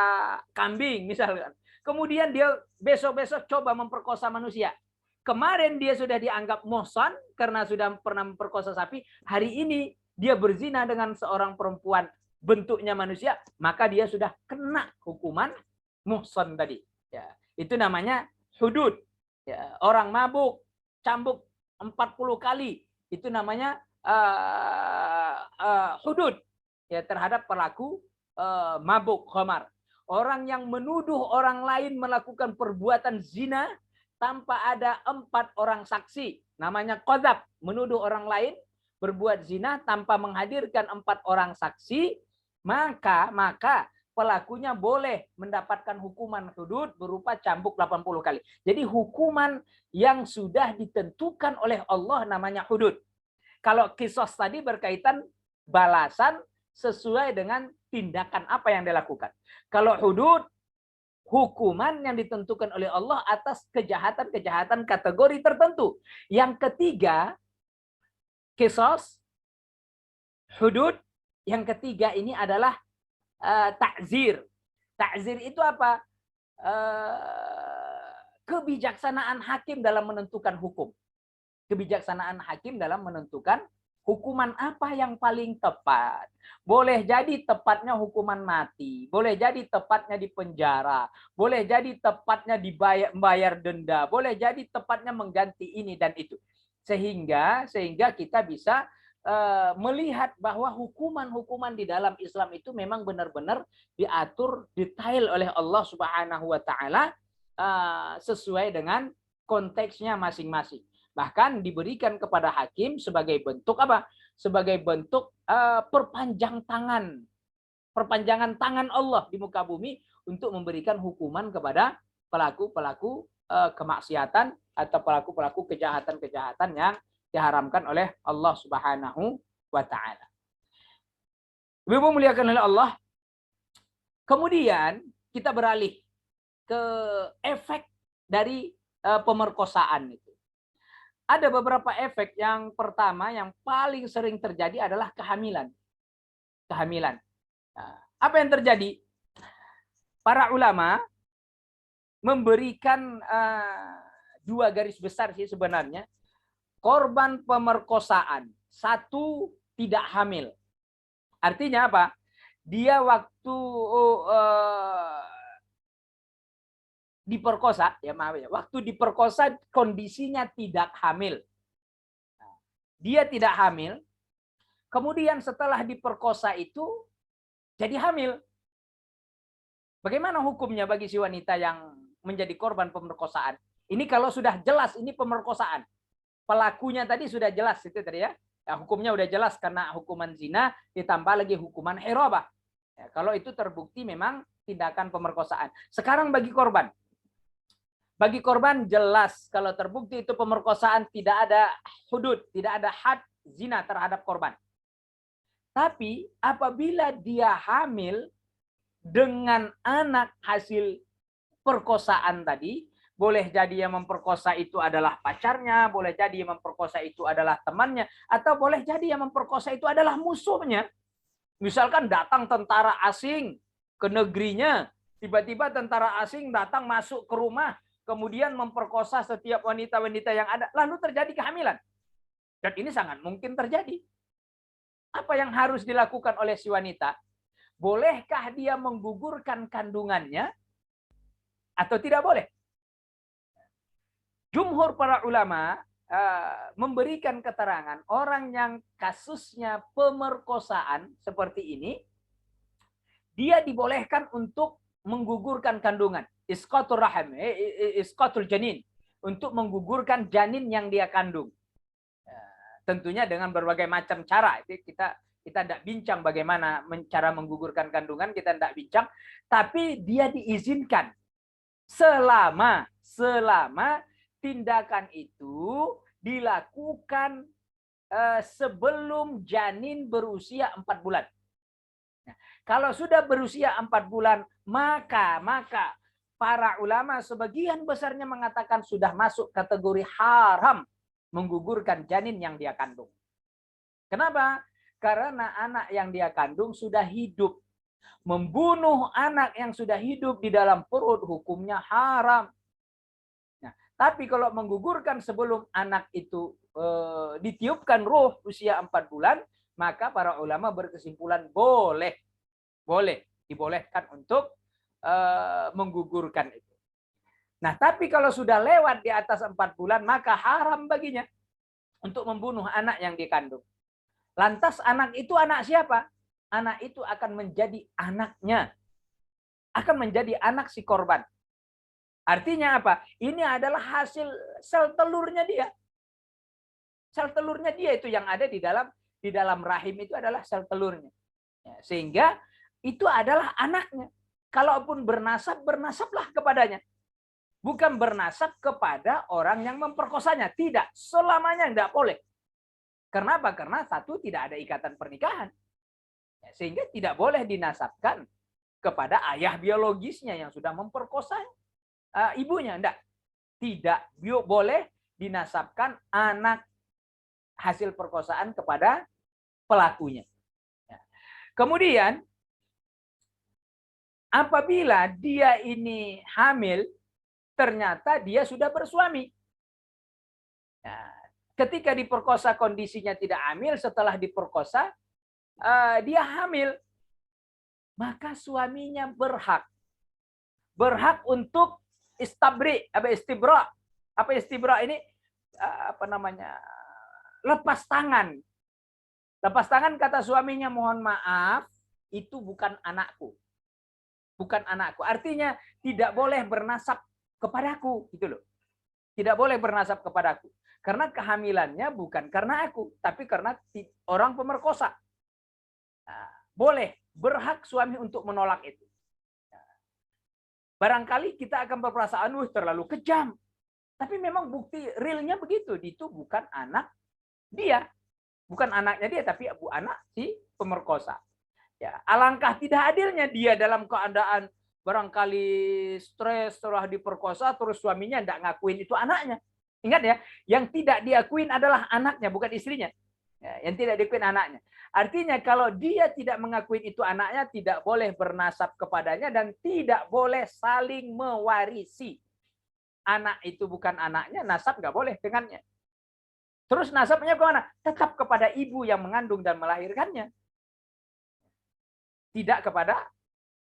A: kambing misalkan. Kemudian dia besok-besok coba memperkosa manusia. Kemarin dia sudah dianggap muhsan karena sudah pernah memperkosa sapi. Hari ini dia berzina dengan seorang perempuan bentuknya manusia, maka dia sudah kena hukuman muhsan tadi. Ya, itu namanya hudud. Ya, orang mabuk, cambuk 40 kali, itu namanya hudud ya, terhadap pelaku mabuk khamar. Orang yang menuduh orang lain melakukan perbuatan zina tanpa ada 4 orang saksi, namanya qadzaf, menuduh orang lain berbuat zina tanpa menghadirkan 4 orang saksi, maka pelakunya boleh mendapatkan hukuman hudud berupa cambuk 80 kali. Jadi hukuman yang sudah ditentukan oleh Allah namanya hudud. Kalau qisas tadi berkaitan balasan sesuai dengan tindakan apa yang dilakukan. Kalau hudud, hukuman yang ditentukan oleh Allah atas kejahatan-kejahatan kategori tertentu. Yang ketiga, qisas, hudud. Yang ketiga ini adalah takzir. Takzir itu apa? Kebijaksanaan hakim dalam menentukan hukum. Kebijaksanaan hakim dalam menentukan hukuman apa yang paling tepat. Boleh jadi tepatnya hukuman mati, boleh jadi tepatnya di penjara, boleh jadi tepatnya dibayar denda, boleh jadi tepatnya mengganti ini dan itu. Sehingga kita bisa melihat bahwa hukuman-hukuman di dalam Islam itu memang benar-benar diatur detail oleh Allah Subhanahu wa taala sesuai dengan konteksnya masing-masing. Bahkan diberikan kepada hakim sebagai bentuk apa? Sebagai bentuk perpanjangan tangan Allah di muka bumi untuk memberikan hukuman kepada pelaku-pelaku kemaksiatan atau pelaku-pelaku kejahatan-kejahatan yang diharamkan oleh Allah Subhanahu wa taala. Ibu muliakan oleh Allah. Kemudian kita beralih ke efek dari pemerkosaan itu. Ada beberapa efek. Yang pertama yang paling sering terjadi adalah kehamilan. Kehamilan. Nah, apa yang terjadi? Para ulama memberikan 2 garis besar sih sebenarnya. Korban pemerkosaan, 1 tidak hamil. Artinya apa? Dia waktu diperkosa, waktu diperkosa kondisinya tidak hamil. Dia tidak hamil, kemudian setelah diperkosa itu jadi hamil. Bagaimana hukumnya bagi si wanita yang menjadi korban pemerkosaan? Ini kalau sudah jelas ini pemerkosaan. Pelakunya tadi sudah jelas itu tadi ya. Hukumnya udah jelas karena hukuman zina ditambah lagi hukuman hirabah. Ya, kalau itu terbukti memang tindakan pemerkosaan. Sekarang bagi korban. Bagi korban jelas kalau terbukti itu pemerkosaan, tidak ada hudud, tidak ada had zina terhadap korban. Tapi apabila dia hamil dengan anak hasil perkosaan tadi, boleh jadi yang memperkosa itu adalah pacarnya, boleh jadi yang memperkosa itu adalah temannya, atau boleh jadi yang memperkosa itu adalah musuhnya. Misalkan datang tentara asing ke negerinya, tiba-tiba tentara asing datang masuk ke rumah, kemudian memperkosa setiap wanita-wanita yang ada, lalu terjadi kehamilan. Dan ini sangat mungkin terjadi. Apa yang harus dilakukan oleh si wanita? Bolehkah dia menggugurkan kandungannya atau tidak boleh? Jumhur para ulama memberikan keterangan orang yang kasusnya pemerkosaan seperti ini, dia dibolehkan untuk menggugurkan kandungan. Isqatul rahim, isqatul janin, untuk menggugurkan janin yang dia kandung. Tentunya dengan berbagai macam cara. Itu kita tidak bincang bagaimana cara menggugurkan kandungan, kita tidak bincang. Tapi dia diizinkan selama tindakan itu dilakukan sebelum janin berusia 4 bulan. Nah, kalau sudah berusia 4 bulan, maka para ulama sebagian besarnya mengatakan sudah masuk kategori haram menggugurkan janin yang dia kandung. Kenapa? Karena anak yang dia kandung sudah hidup. Membunuh anak yang sudah hidup di dalam perut hukumnya haram. Nah, tapi kalau menggugurkan sebelum anak itu ditiupkan ruh usia 4 bulan, maka para ulama berkesimpulan boleh dibolehkan untuk menggugurkan itu. Nah, tapi kalau sudah lewat di atas 4 bulan, maka haram baginya untuk membunuh anak yang dikandung. Lantas anak itu anak siapa? Anak itu akan menjadi anaknya. Akan menjadi anak si korban. Artinya apa? Ini adalah hasil sel telurnya dia. Sel telurnya dia itu yang ada di dalam rahim itu adalah sel telurnya. Sehingga itu adalah anaknya. Kalaupun bernasab, bernasablah kepadanya. Bukan bernasab kepada orang yang memperkosanya. Tidak. Selamanya tidak boleh. Kenapa? Karena satu, tidak ada ikatan pernikahan. Sehingga tidak boleh dinasabkan kepada ayah biologisnya yang sudah memperkosa ibunya. Tidak boleh dinasabkan anak hasil perkosaan kepada pelakunya. Kemudian, apabila dia ini hamil, ternyata dia sudah bersuami. Nah, ketika diperkosa kondisinya tidak hamil, setelah diperkosa dia hamil, maka suaminya berhak untuk istibra. Apa istibra ini? Lepas tangan. Lepas tangan, kata suaminya, mohon maaf, itu bukan anakku. Bukan anakku. Artinya tidak boleh bernasab kepadaku, gitu loh. Tidak boleh bernasab kepadaku. Karena kehamilannya bukan karena aku, tapi karena orang pemerkosa. Nah, boleh, berhak suami untuk menolak itu. Barangkali kita akan berperasaan, terlalu kejam. Tapi memang bukti realnya begitu. Itu bukan anak dia. Bukan anaknya dia, tapi anak si pemerkosa. Ya, alangkah tidak adilnya dia dalam keadaan barangkali stres setelah diperkosa, terus suaminya tidak ngakuin itu anaknya. Ingat ya, yang tidak diakuin adalah anaknya, bukan istrinya. Ya, yang tidak diakuin anaknya. Artinya kalau dia tidak mengakui itu anaknya, tidak boleh bernasab kepadanya dan tidak boleh saling mewarisi. Anak itu bukan anaknya, nasab nggak boleh dengannya. Terus nasabnya kemana? Tetap kepada ibu yang mengandung dan melahirkannya. Tidak kepada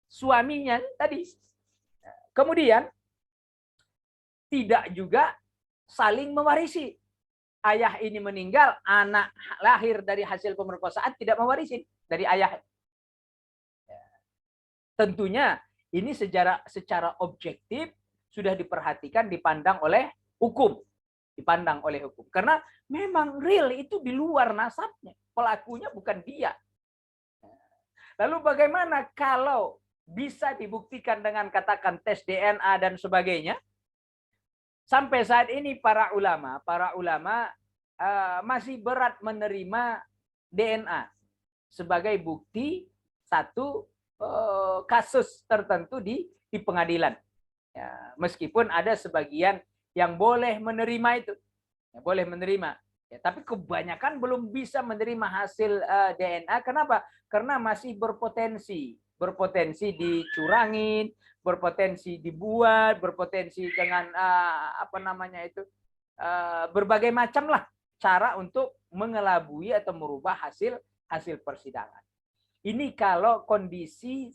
A: suaminya tadi. Kemudian, tidak juga saling mewarisi. Ayah ini meninggal, anak lahir dari hasil pemerkosaan tidak mewarisi dari ayah. Tentunya ini secara objektif sudah diperhatikan, dipandang oleh hukum. Karena memang real itu di luar nasabnya. Pelakunya bukan dia. Lalu bagaimana kalau bisa dibuktikan dengan katakan tes DNA dan sebagainya? Sampai saat ini para ulama masih berat menerima DNA sebagai bukti satu kasus tertentu di pengadilan. Ya, meskipun ada sebagian yang boleh menerima itu, boleh menerima. Ya, tapi kebanyakan belum bisa menerima hasil DNA. Kenapa? Karena masih berpotensi berpotensi dicurangin, berpotensi dibuat, berpotensi dengan berbagai macam lah cara untuk mengelabui atau merubah hasil persidangan. Ini kalau kondisi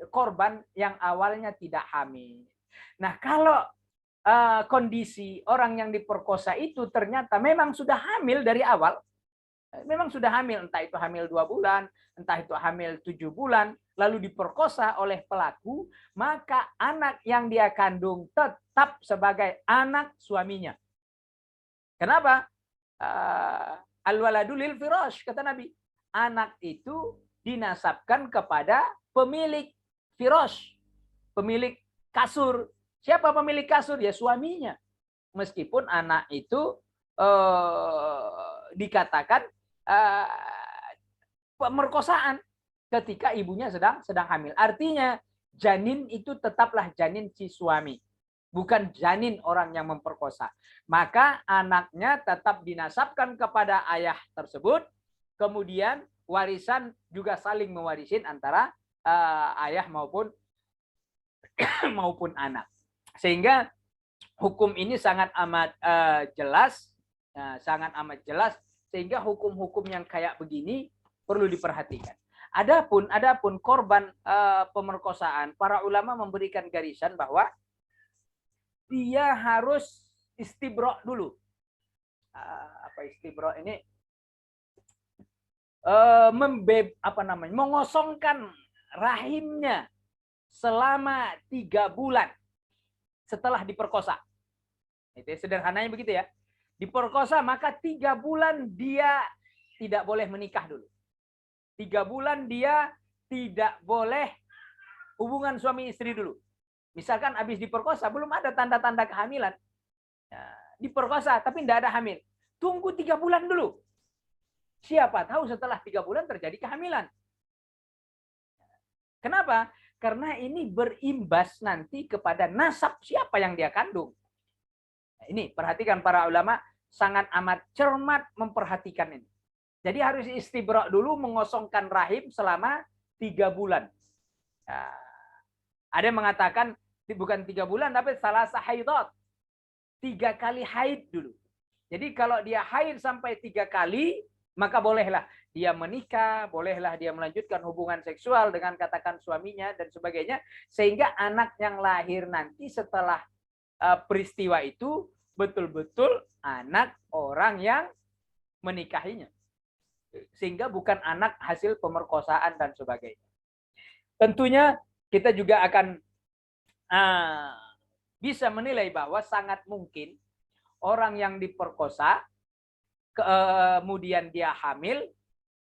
A: korban yang awalnya tidak hamil. Nah, kalau kondisi orang yang diperkosa itu ternyata memang sudah hamil dari awal, memang sudah hamil, entah itu hamil 2 bulan, entah itu hamil 7 bulan, lalu diperkosa oleh pelaku, maka anak yang dia kandung tetap sebagai anak suaminya. Kenapa? Al-waladu lil firash, kata Nabi. Anak itu dinasabkan kepada pemilik firash, pemilik kasur. Siapa pemilik kasur? Ya suaminya. Meskipun anak itu dikatakan pemerkosaan ketika ibunya sedang hamil. Artinya janin itu tetaplah janin si suami, bukan janin orang yang memperkosa. Maka anaknya tetap dinasabkan kepada ayah tersebut. Kemudian warisan juga saling mewarisin antara ayah maupun anak. Sehingga hukum ini sangat amat jelas, sangat amat jelas. Sehingga hukum-hukum yang kayak begini perlu diperhatikan. Adapun korban pemerkosaan, para ulama memberikan garisan bahwa dia harus istibra dulu. Apa istibra ini? Mengosongkan rahimnya selama 3 bulan setelah diperkosa. Itu sederhananya begitu ya. Diperkosa maka 3 bulan dia tidak boleh menikah dulu. 3 bulan dia tidak boleh hubungan suami istri dulu. Misalkan habis diperkosa belum ada tanda-tanda kehamilan. Diperkosa tapi tidak ada hamil. Tunggu 3 bulan dulu. Siapa tahu setelah 3 bulan terjadi kehamilan. Kenapa? Karena ini berimbas nanti kepada nasab siapa yang dia kandung. Ini perhatikan para ulama sangat amat cermat memperhatikan ini. Jadi harus istibra dulu, mengosongkan rahim selama 3 bulan. Ada yang mengatakan bukan 3 bulan tapi salasa haidat. 3 kali haid dulu. Jadi kalau dia haid sampai 3 kali, maka bolehlah dia menikah, bolehlah dia melanjutkan hubungan seksual dengan katakan suaminya dan sebagainya. Sehingga anak yang lahir nanti setelah peristiwa itu betul-betul anak orang yang menikahinya. Sehingga bukan anak hasil pemerkosaan dan sebagainya. Tentunya kita juga akan bisa menilai bahwa sangat mungkin orang yang diperkosa kemudian dia hamil,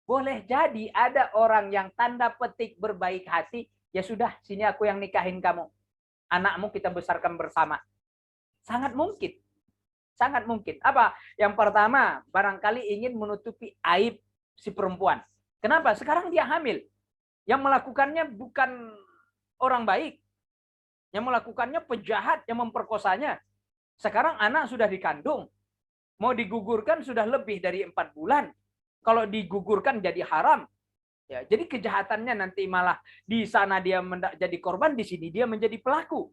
A: boleh jadi ada orang yang tanda petik berbaik hati, ya sudah sini aku yang nikahin kamu. Anakmu kita besarkan bersama. Sangat mungkin. Sangat mungkin. Apa? Yang pertama, barangkali ingin menutupi aib si perempuan. Kenapa? Sekarang dia hamil. Yang melakukannya bukan orang baik. Yang melakukannya penjahat yang memperkosanya. Sekarang anak sudah dikandung. Mau digugurkan sudah lebih dari 4 bulan. Kalau digugurkan jadi haram. Ya, jadi kejahatannya nanti malah di sana dia jadi korban, di sini dia menjadi pelaku.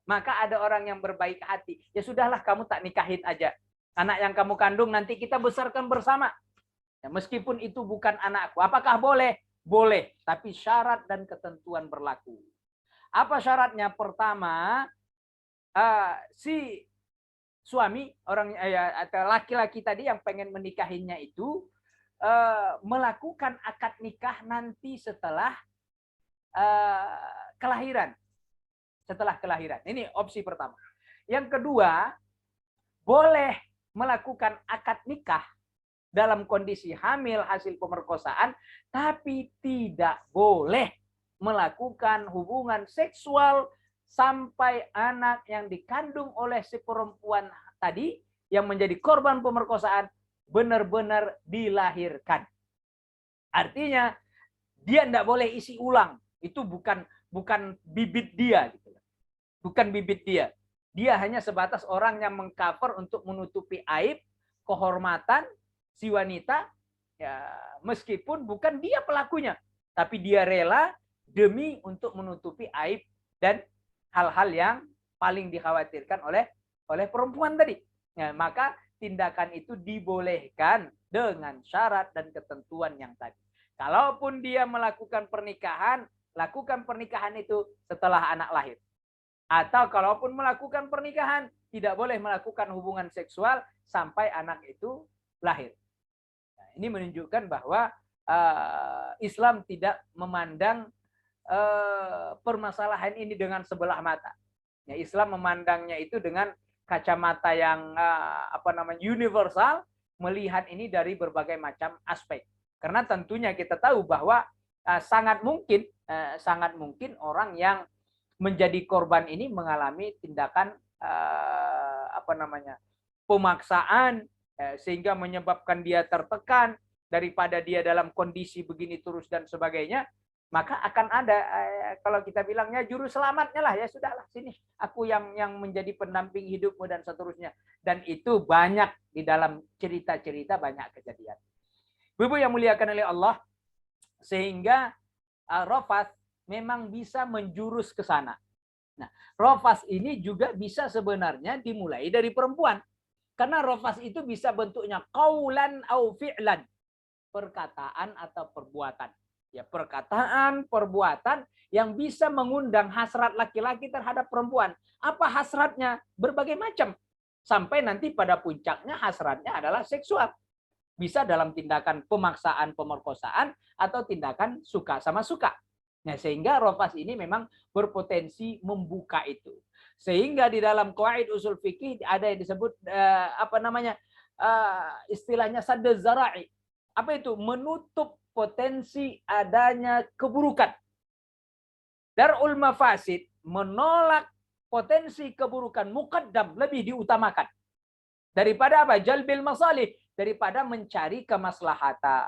A: Maka ada orang yang berbaik hati. Ya sudahlah kamu tak nikahin aja. Anak yang kamu kandung nanti kita besarkan bersama. Ya, meskipun itu bukan anakku. Apakah boleh? Boleh. Tapi syarat dan ketentuan berlaku. Apa syaratnya? Pertama, si suami orang atau laki-laki tadi yang pengen menikahinya itu melakukan akad nikah nanti setelah kelahiran. Setelah kelahiran. Ini opsi pertama. Yang kedua, boleh melakukan akad nikah dalam kondisi hamil hasil pemerkosaan, tapi tidak boleh melakukan hubungan seksual sampai anak yang dikandung oleh si perempuan tadi yang menjadi korban pemerkosaan benar-benar dilahirkan. Artinya dia tidak boleh isi ulang. Itu bukan bibit dia. Bukan bibit dia. Dia hanya sebatas orang yang mengcover untuk menutupi aib, kehormatan si wanita, ya, meskipun bukan dia pelakunya. Tapi dia rela demi untuk menutupi aib dan hal-hal yang paling dikhawatirkan oleh perempuan tadi. Ya, maka tindakan itu dibolehkan dengan syarat dan ketentuan yang tadi. Kalaupun dia melakukan pernikahan, lakukan pernikahan itu setelah anak lahir. Atau kalaupun melakukan pernikahan, tidak boleh melakukan hubungan seksual sampai anak itu lahir. Nah, ini menunjukkan bahwa Islam tidak memandang permasalahan ini dengan sebelah mata. Ya, Islam memandangnya itu dengan kacamata yang universal, melihat ini dari berbagai macam aspek. Karena tentunya kita tahu bahwa sangat mungkin orang yang menjadi korban ini mengalami tindakan pemaksaan sehingga menyebabkan dia tertekan, daripada dia dalam kondisi begini terus dan sebagainya, maka akan ada kalau kita bilangnya juru selamatnya lah, ya sudahlah sini aku yang menjadi pendamping hidupmu dan seterusnya. Dan itu banyak di dalam cerita-cerita, banyak kejadian. Ibu yang muliakan oleh Allah, sehingga rafas memang bisa menjurus ke sana. Nah, rafas ini juga bisa sebenarnya dimulai dari perempuan. Karena rafas itu bisa bentuknya qaulan au fi'lan, perkataan atau perbuatan. Ya, perkataan, perbuatan yang bisa mengundang hasrat laki-laki terhadap perempuan. Apa hasratnya? Berbagai macam. Sampai nanti pada puncaknya hasratnya adalah seksual. Bisa dalam tindakan pemaksaan, pemerkosaan, atau tindakan suka sama suka. Nah, sehingga rafas ini memang berpotensi membuka itu. Sehingga di dalam qawaid usul fikih ada yang disebut istilahnya sadd zara'i. Apa itu? Menutup potensi adanya keburukan. Darul mafasid, menolak potensi keburukan, muqaddam, lebih diutamakan. Daripada apa? Jalbil masalih, daripada mencari kemaslahatan.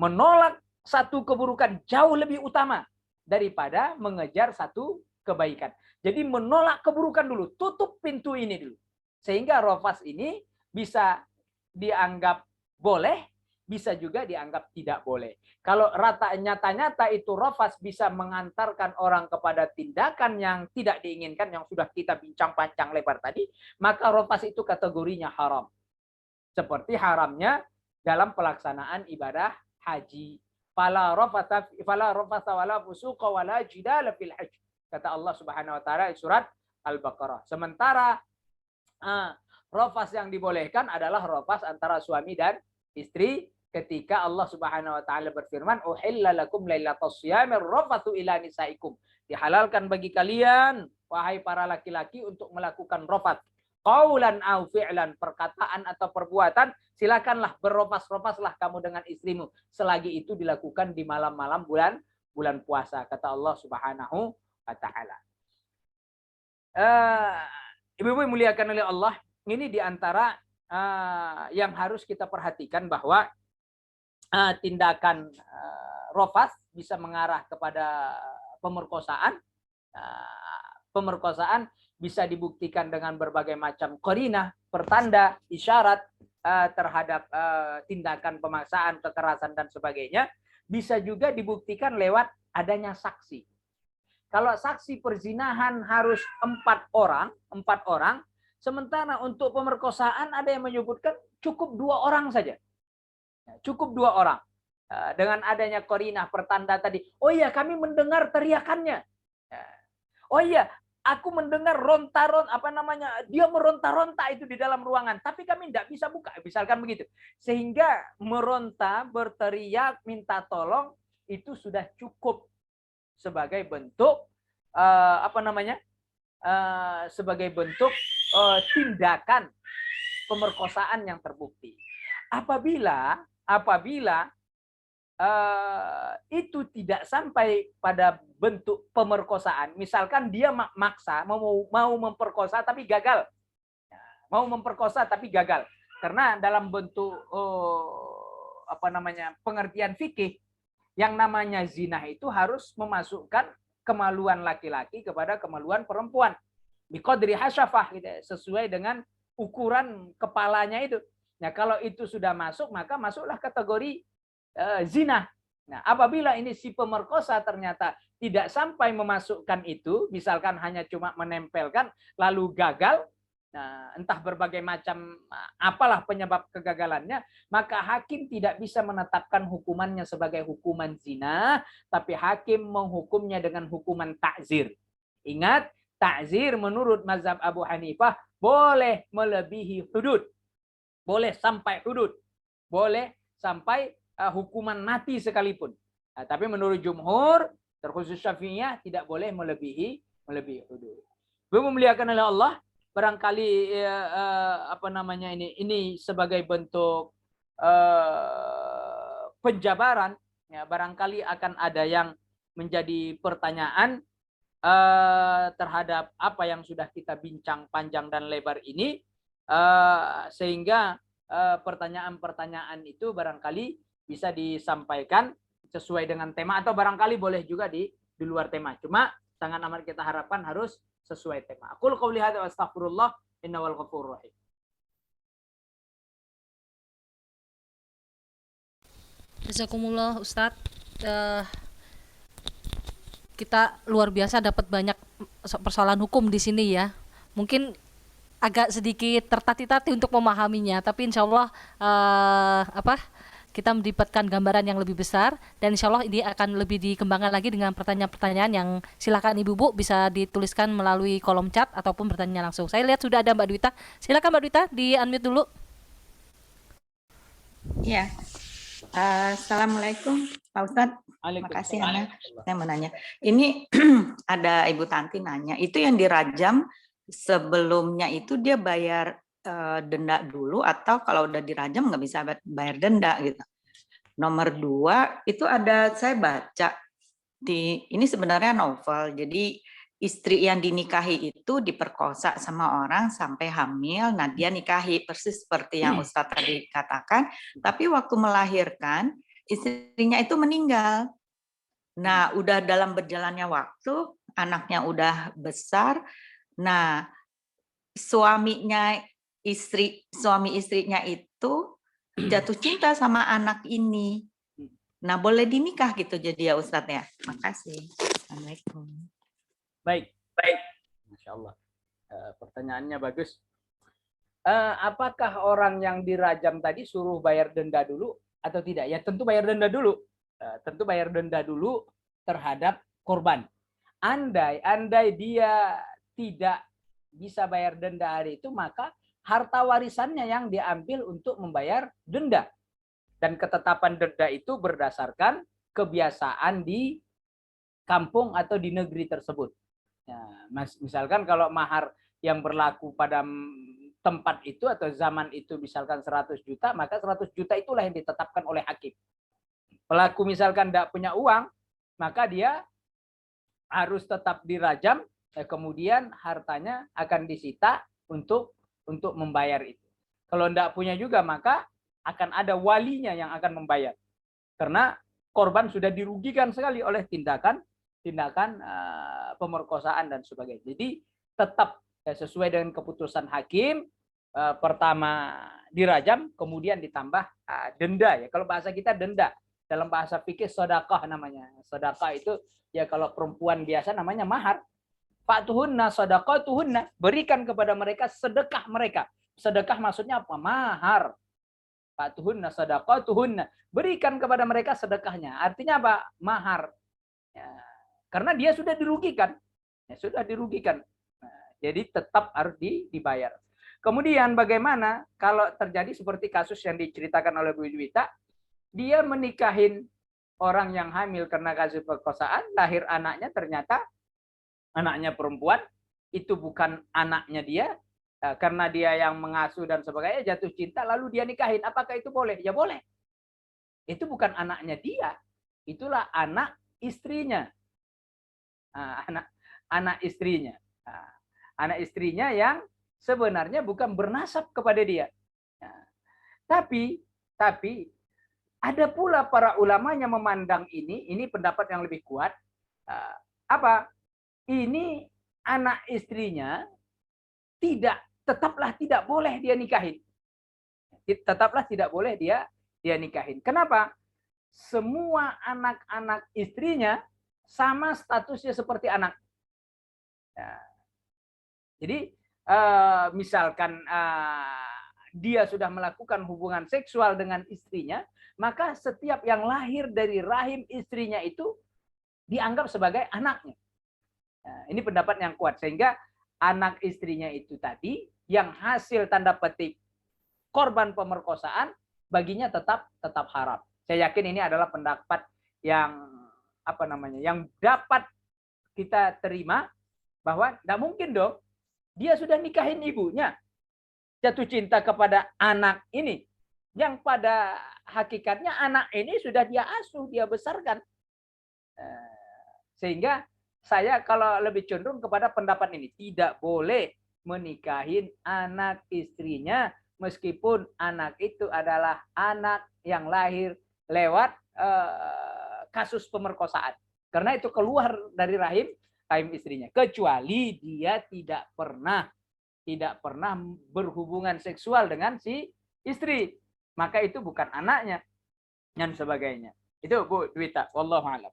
A: Menolak satu keburukan jauh lebih utama daripada mengejar satu kebaikan. Jadi menolak keburukan dulu, tutup pintu ini dulu. Sehingga rafas ini bisa dianggap boleh, bisa juga dianggap tidak boleh. Kalau nyata-nyata itu rafas bisa mengantarkan orang kepada tindakan yang tidak diinginkan, yang sudah kita bincang panjang lebar tadi, maka rafas itu kategorinya haram. Seperti haramnya dalam pelaksanaan ibadah haji. Fala rafasa wala fusuqa wala jidala fil hajj. Kata Allah Subhanahu wa taala di surat Al-Baqarah. Sementara rafas yang dibolehkan adalah rafas antara suami dan istri, ketika Allah Subhanahu wa taala berfirman, "Uhilla lakum lailatas shiyamir rafathu ila nisaikum." Dihalalkan bagi kalian wahai para laki-laki untuk melakukan rafat. Qaulan au fi'lan, perkataan atau perbuatan, silakanlah berrafas-rafaslah kamu dengan istrimu selagi itu dilakukan di malam-malam bulan puasa, kata Allah Subhanahu wa taala. Ibu-ibu muliakan oleh Allah, ini diantara yang harus kita perhatikan, bahwa tindakan rafas bisa mengarah kepada pemerkosaan. Pemerkosaan bisa dibuktikan dengan berbagai macam qarinah, pertanda, isyarat terhadap tindakan pemaksaan, kekerasan dan sebagainya. Bisa juga dibuktikan lewat adanya saksi. Kalau saksi perzinahan harus 4 orang, sementara untuk pemerkosaan ada yang menyebutkan cukup 2 orang saja. Cukup 2 orang. Dengan adanya qarinah, pertanda tadi. Oh iya, kami mendengar teriakannya. Oh iya, aku mendengar dia meronta-ronta itu di dalam ruangan, tapi kami tidak bisa buka, misalkan begitu. Sehingga meronta, berteriak, minta tolong itu sudah cukup sebagai bentuk sebagai bentuk tindakan pemerkosaan yang terbukti. Apabila itu tidak sampai pada bentuk pemerkosaan, misalkan dia maksa mau memperkosa tapi gagal, karena dalam bentuk pengertian fikih, yang namanya zina itu harus memasukkan kemaluan laki-laki kepada kemaluan perempuan, biqadri hasyafah, gitu, sesuai dengan ukuran kepalanya itu. Nah, kalau itu sudah masuk, maka masuklah kategori zina. Nah, apabila ini si pemerkosa ternyata tidak sampai memasukkan itu, misalkan hanya cuma menempelkan lalu gagal, nah, entah berbagai macam apalah penyebab kegagalannya, maka hakim tidak bisa menetapkan hukumannya sebagai hukuman zina, tapi hakim menghukumnya dengan hukuman takzir. Ingat, takzir menurut mazhab Abu Hanifah boleh melebihi hudud, boleh sampai hudud, boleh sampai hukuman mati sekalipun. Nah, tapi menurut jumhur, terkhusus Syafi'iyah, tidak boleh melebihi hudud. Memuliakan oleh Allah, barangkali apa namanya ini sebagai bentuk penjabaran, ya, barangkali akan ada yang menjadi pertanyaan terhadap apa yang sudah kita bincang panjang dan lebar ini, sehingga pertanyaan-pertanyaan itu barangkali bisa disampaikan sesuai dengan tema, atau barangkali boleh juga di luar tema. Cuma sangat amat kita harapkan harus sesuai tema. Aqul qouli hadza wa astaghfirullah innahu ghafurur rahim.
B: Jazakumullah Ustadz. Kita luar biasa dapat banyak persoalan hukum di sini ya. Mungkin agak sedikit tertati-tati untuk memahaminya, tapi insya Allah kita mendapatkan gambaran yang lebih besar, dan insya Allah ini akan lebih dikembangkan lagi dengan pertanyaan-pertanyaan yang silakan Ibu-Bu bisa dituliskan melalui kolom chat ataupun bertanya langsung. Saya lihat sudah ada Mbak Dwita. Silakan Mbak Dwita, di unmute dulu.
C: Ya, Assalamualaikum Pak Ustadz. Terima kasih Ana. Saya mau nanya. Ini ada Ibu Tanti nanya, itu yang dirajam sebelumnya itu dia bayar denda dulu, atau kalau udah dirajam nggak bisa bayar denda gitu. Nomor 2 itu ada, saya baca ini sebenarnya novel, jadi istri yang dinikahi itu diperkosa sama orang sampai hamil, nah dia nikahi persis seperti yang Ustadz tadi katakan, tapi waktu melahirkan istrinya itu meninggal. Nah udah dalam berjalannya waktu, anaknya udah besar, nah suami istrinya itu jatuh cinta sama anak ini. Nah, boleh dinikah gitu jadi ya Ustadz ya. Makasih. Assalamualaikum.
A: Baik. Masya Allah. Pertanyaannya bagus. Apakah orang yang dirajam tadi suruh bayar denda dulu atau tidak? Ya tentu bayar denda dulu. Tentu bayar denda dulu terhadap korban. Andai dia tidak bisa bayar denda hari itu, maka harta warisannya yang diambil untuk membayar denda. Dan ketetapan denda itu berdasarkan kebiasaan di kampung atau di negeri tersebut. Ya, misalkan kalau mahar yang berlaku pada tempat itu atau zaman itu misalkan 100 juta, maka 100 juta itulah yang ditetapkan oleh hakim. Pelaku misalkan tidak punya uang, maka dia harus tetap dirajam, kemudian hartanya akan disita untuk membayar itu. Kalau tidak punya juga, maka akan ada walinya yang akan membayar. Karena korban sudah dirugikan sekali oleh tindakan pemerkosaan dan sebagainya. Jadi tetap sesuai dengan keputusan hakim, pertama dirajam, kemudian ditambah denda. Ya, kalau bahasa kita denda, dalam bahasa fikih sedekah namanya. Sedekah itu ya kalau perempuan biasa namanya mahar. Fatuhunna sadaqatuhunna, berikan kepada mereka sedekah mereka. Sedekah maksudnya apa? Mahar. Fatuhunna sadaqatuhunna, berikan kepada mereka sedekahnya. Artinya apa? Mahar. Ya, karena dia sudah dirugikan. Ya, sudah dirugikan. Nah, jadi tetap harus dibayar. Kemudian bagaimana kalau terjadi seperti kasus yang diceritakan oleh Bu Dwita, dia menikahin orang yang hamil karena kasus perkosaan, lahir anaknya ternyata anaknya perempuan, itu bukan anaknya dia, karena dia yang mengasuh dan sebagainya, jatuh cinta, lalu dia nikahin. Apakah itu boleh? Ya boleh. Itu bukan anaknya dia, itulah anak istrinya. Anak istrinya. Anak istrinya yang sebenarnya bukan bernasab kepada dia. Tapi ada pula para ulama yang memandang ini pendapat yang lebih kuat. Apa? Ini anak istrinya tetaplah tidak boleh dia nikahin. Tetaplah tidak boleh dia nikahin. Kenapa? semua anak-anak istrinya sama statusnya seperti anak. Ya. Jadi misalkan dia sudah melakukan hubungan seksual dengan istrinya, maka setiap yang lahir dari rahim istrinya itu dianggap sebagai anaknya. Nah, ini pendapat yang kuat, sehingga anak istrinya itu tadi yang hasil tanda petik korban pemerkosaan baginya tetap haram. Saya yakin ini adalah pendapat yang yang dapat kita terima, bahwa tidak mungkin dong dia sudah nikahin ibunya, jatuh cinta kepada anak ini, yang pada hakikatnya anak ini sudah dia asuh, dia besarkan. Sehingga saya kalau lebih cenderung kepada pendapat ini, tidak boleh menikahin anak istrinya meskipun anak itu adalah anak yang lahir lewat kasus pemerkosaan, karena itu keluar dari rahim istrinya, kecuali dia tidak pernah berhubungan seksual dengan si istri, maka itu bukan anaknya dan sebagainya. Itu Bu Dwita, wallahu a'lam.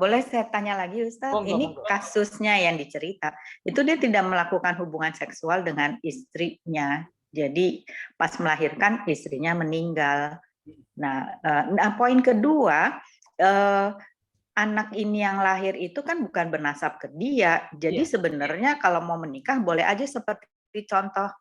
C: Boleh saya tanya lagi Ustadz? Ini kasusnya yang dicerita, itu dia tidak melakukan hubungan seksual dengan istrinya. Jadi pas melahirkan istrinya meninggal. Nah, poin kedua, anak ini yang lahir itu kan bukan bernasab ke dia. Jadi sebenarnya kalau mau menikah boleh aja seperti contoh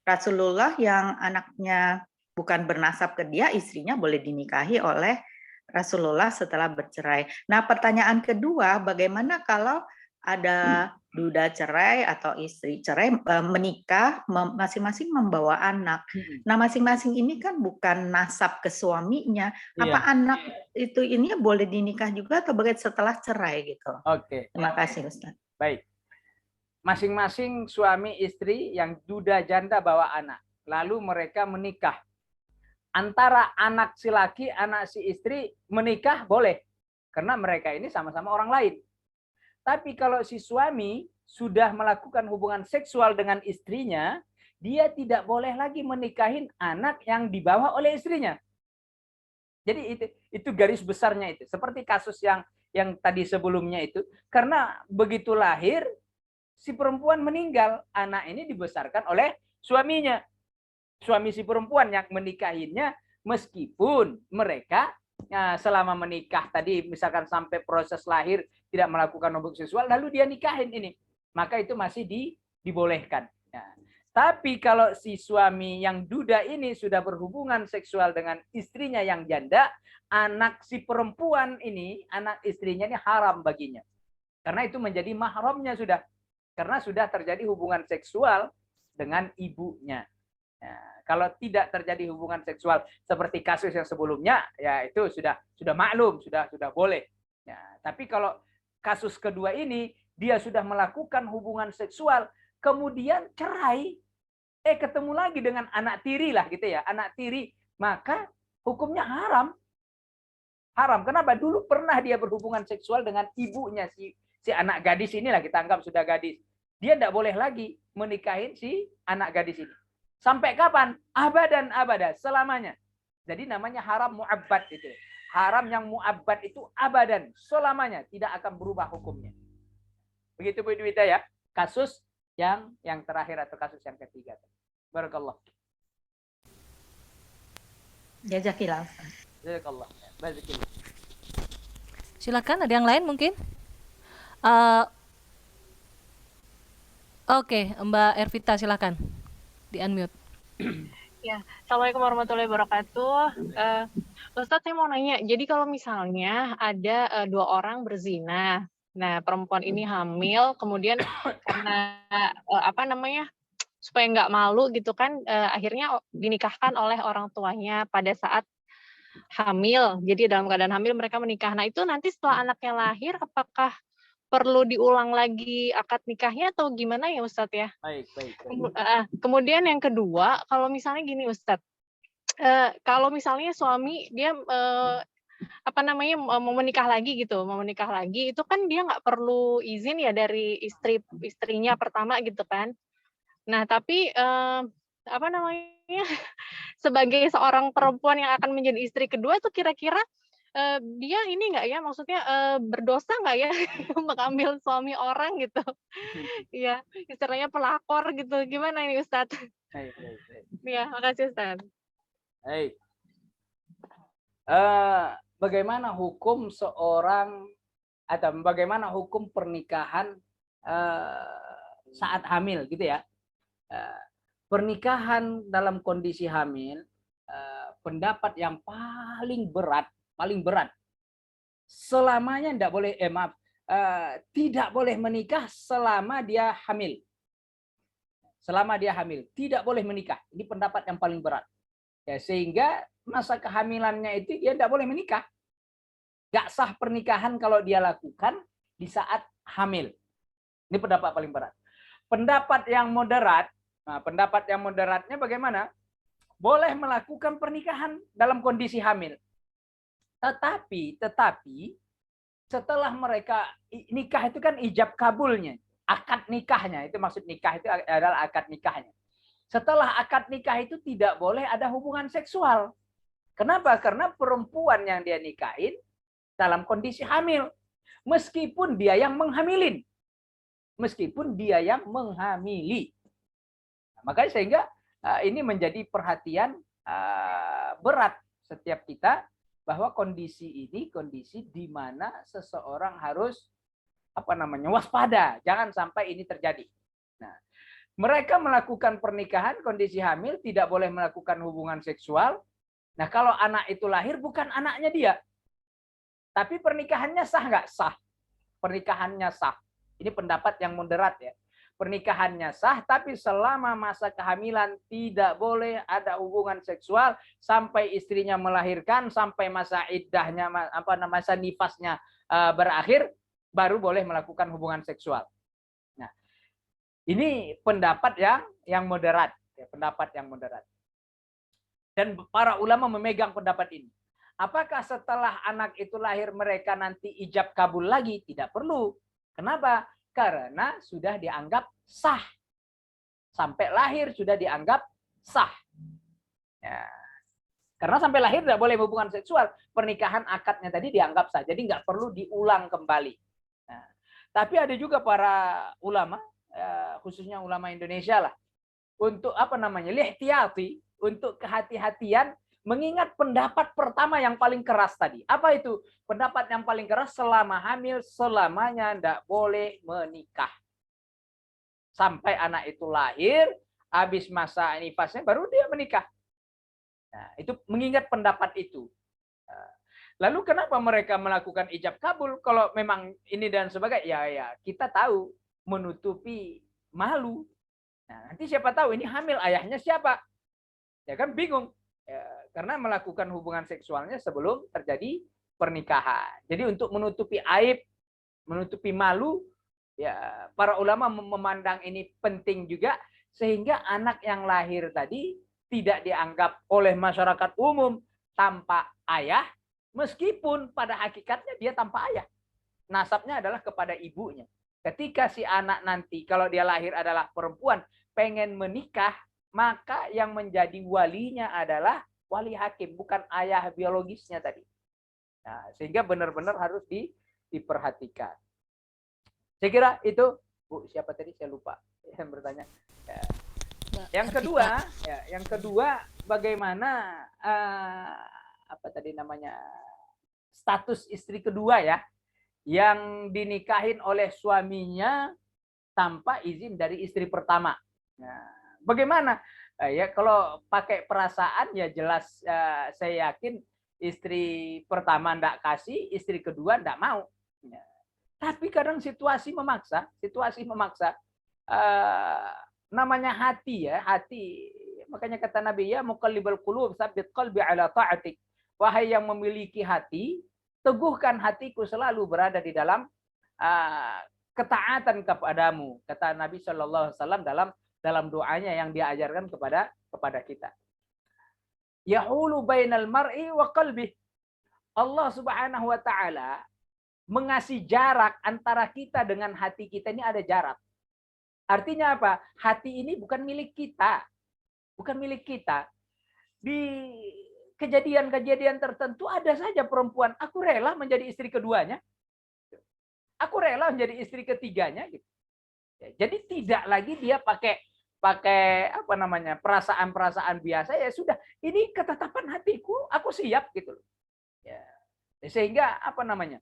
C: Rasulullah yang anaknya bukan bernasab ke dia, istrinya boleh dinikahi oleh Rasulullah setelah bercerai. Nah, pertanyaan kedua, bagaimana kalau ada duda cerai atau istri cerai menikah, masing-masing membawa anak. Nah, masing-masing ini kan bukan nasab ke suaminya. Apa anak itu ini boleh dinikah juga atau bagaimana setelah cerai gitu?
A: Oke.
C: Terima kasih Ustaz.
A: Baik. Masing-masing suami istri yang duda janda bawa anak, lalu mereka menikah. Antara anak si laki, anak si istri menikah boleh, karena mereka ini sama-sama orang lain. Tapi kalau si suami sudah melakukan hubungan seksual dengan istrinya, dia tidak boleh lagi menikahin anak yang dibawa oleh istrinya. Jadi itu garis besarnya itu. Seperti kasus yang tadi sebelumnya itu, karena begitu lahir si perempuan meninggal, anak ini dibesarkan oleh suaminya. Suami si perempuan yang menikahinya, meskipun mereka selama menikah tadi misalkan sampai proses lahir tidak melakukan hubungan seksual, lalu dia nikahin ini, maka itu masih dibolehkan. Tapi kalau si suami yang duda ini sudah berhubungan seksual dengan istrinya yang janda, anak si perempuan ini, anak istrinya ini haram baginya, karena itu menjadi mahramnya sudah, karena sudah terjadi hubungan seksual dengan ibunya. Kalau tidak terjadi hubungan seksual seperti kasus yang sebelumnya, ya itu sudah maklum, sudah boleh. Tapi kalau kasus kedua ini, dia sudah melakukan hubungan seksual, kemudian cerai, ketemu lagi dengan anak tiri lah gitu ya, anak tiri, maka hukumnya haram. Haram. Kenapa? Dulu pernah dia berhubungan seksual dengan ibunya si anak gadis inilah, kita anggap sudah gadis. Dia tidak boleh lagi menikahin si anak gadis ini. Sampai kapan? Abadan abada, selamanya. Jadi namanya haram mu'abbad itu. Haram yang mu'abbad itu abadan, selamanya, tidak akan berubah hukumnya. Begitu Bu Dwita ya. Kasus yang terakhir atau kasus yang ketiga. Barakallah.
C: Jazakillah.
A: Jazakallah. Barakallah.
B: Silakan, ada yang lain mungkin? Oke, Mbak Ervita silakan. Di unmute.
D: Ya, Assalamualaikum warahmatullahi wabarakatuh. Ustadz, saya mau nanya, jadi kalau misalnya ada 2 orang berzina, nah perempuan ini hamil, kemudian karena supaya nggak malu gitu kan, akhirnya dinikahkan oleh orang tuanya pada saat hamil. Jadi dalam keadaan hamil mereka menikah. Nah itu nanti setelah anaknya lahir, apakah perlu diulang lagi akad nikahnya atau gimana ya Ustadz ya?
A: Baik.
D: Kemudian yang kedua, kalau misalnya gini Ustadz, kalau misalnya suami dia mau menikah lagi gitu, itu kan dia nggak perlu izin ya dari istrinya pertama gitu kan. Nah tapi sebagai seorang perempuan yang akan menjadi istri kedua tuh kira-kira dia ini nggak ya, maksudnya berdosa nggak ya mengambil suami orang gitu? Iya, istilahnya pelakor gitu. Gimana ini Ustadz?
A: Baik, baik, baik.
D: Iya, makasih Ustadz.
A: Baik. Bagaimana hukum seorang atau bagaimana hukum pernikahan saat hamil gitu ya? Pernikahan dalam kondisi hamil, pendapat yang paling berat, selamanya tidak boleh, tidak boleh menikah selama dia hamil. Selama dia hamil, tidak boleh menikah. Ini pendapat yang paling berat. Ya, sehingga masa kehamilannya itu dia tidak boleh menikah. Gak sah pernikahan kalau dia lakukan di saat hamil. Ini pendapat paling berat. Pendapat yang moderat, nah pendapat yang moderatnya bagaimana? Boleh melakukan pernikahan dalam kondisi hamil. Tetapi setelah mereka nikah itu kan ijab kabulnya, akad nikahnya, itu maksud nikah itu adalah akad nikahnya. Setelah akad nikah itu tidak boleh ada hubungan seksual. Kenapa? Karena perempuan yang dia nikahin dalam kondisi hamil. Meskipun dia yang menghamilin. Meskipun dia yang menghamili. Nah, makanya sehingga ini menjadi perhatian berat setiap kita, bahwa kondisi ini kondisi di mana seseorang harus waspada. Jangan sampai ini terjadi. Nah, mereka melakukan pernikahan kondisi hamil, tidak boleh melakukan hubungan seksual. Nah, kalau anak itu lahir bukan anaknya dia. Tapi pernikahannya sah nggak? Sah. Pernikahannya sah. Ini pendapat yang moderat ya. Pernikahannya sah, tapi selama masa kehamilan tidak boleh ada hubungan seksual sampai istrinya melahirkan, sampai masa iddahnya, masa nifasnya berakhir, baru boleh melakukan hubungan seksual. Nah, ini pendapat yang moderat, ya, pendapat yang moderat. Dan para ulama memegang pendapat ini. Apakah setelah anak itu lahir mereka nanti ijab kabul lagi? Tidak perlu. Kenapa? Karena sudah dianggap sah. Sampai lahir sudah dianggap sah. Ya. Karena sampai lahir tidak boleh hubungan seksual. Pernikahan akadnya tadi dianggap sah. Jadi nggak perlu diulang kembali. Nah, tapi ada juga para ulama, khususnya ulama Indonesia lah, untuk lihtiyati, untuk kehati-hatian, mengingat pendapat pertama yang paling keras tadi. Apa itu? Pendapat yang paling keras, selama hamil, selamanya tidak boleh menikah. Sampai anak itu lahir, habis masa nifasnya, baru dia menikah. Nah, itu mengingat pendapat itu. Lalu kenapa mereka melakukan ijab kabul? Kalau memang ini dan sebagainya, ya kita tahu, menutupi malu. Nah, nanti siapa tahu ini hamil, ayahnya siapa? Ya kan bingung. Ya, karena melakukan hubungan seksualnya sebelum terjadi pernikahan. Jadi untuk menutupi aib, menutupi malu, ya para ulama memandang ini penting juga, sehingga anak yang lahir tadi tidak dianggap oleh masyarakat umum tanpa ayah, meskipun pada hakikatnya dia tanpa ayah. Nasabnya adalah kepada ibunya. Ketika si anak nanti, kalau dia lahir adalah perempuan, pengen menikah, maka yang menjadi walinya adalah wali hakim, bukan ayah biologisnya tadi. Nah, sehingga benar-benar harus diperhatikan. Saya kira itu, Bu, siapa tadi saya lupa yang bertanya. Ya. Yang kedua, bagaimana status istri kedua ya, yang dinikahin oleh suaminya tanpa izin dari istri pertama. Nah, bagaimana? Ya kalau pakai perasaan ya jelas, saya yakin istri pertama ndak kasih, istri kedua ndak mau. Ya. Tapi kadang situasi memaksa. Namanya hati ya, hati. Makanya kata Nabi, ya muqallibal qulub tsabbit qalbi ala ta'atik. Wahai yang memiliki hati, teguhkan hatiku selalu berada di dalam ketaatan kepadamu. Kata Nabi Shallallahu Alaihi Wasallam dalam doanya yang diajarkan kepada kita. Yahulu bainal mar'i wa qalbih. Allah Subhanahu wa taala mengasih jarak antara kita dengan hati kita, ini ada jarak. Artinya apa? Hati ini bukan milik kita. Bukan milik kita. di kejadian-kejadian tertentu ada saja perempuan, aku rela menjadi istri keduanya, aku rela menjadi istri ketiganya, gitu. Jadi tidak lagi dia pakai apa namanya perasaan-perasaan biasa, ya sudah, ini ketetapan hatiku, aku siap gitu loh. Ya. Sehingga apa namanya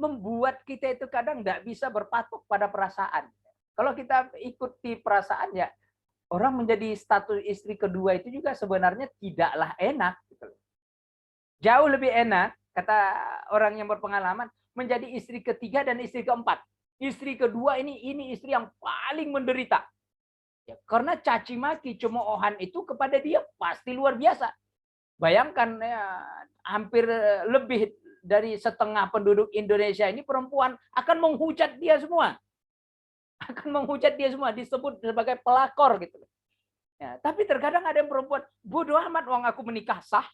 A: membuat kita itu kadang tidak bisa berpatok pada perasaan. Kalau kita ikuti perasaan, ya orang menjadi status istri kedua itu juga sebenarnya tidaklah enak. Gitu. Jauh lebih enak, kata orang yang berpengalaman, menjadi istri ketiga dan istri keempat. Istri kedua ini istri yang paling menderita. Ya, karena caci maki cemoohan itu kepada dia pasti luar biasa. Bayangkan ya, hampir lebih dari setengah penduduk Indonesia ini perempuan akan menghujat dia semua. Akan menghujat dia semua, disebut sebagai pelakor gitu. Ya, tapi terkadang ada yang perempuan, bodoh amat, uang aku menikah sah.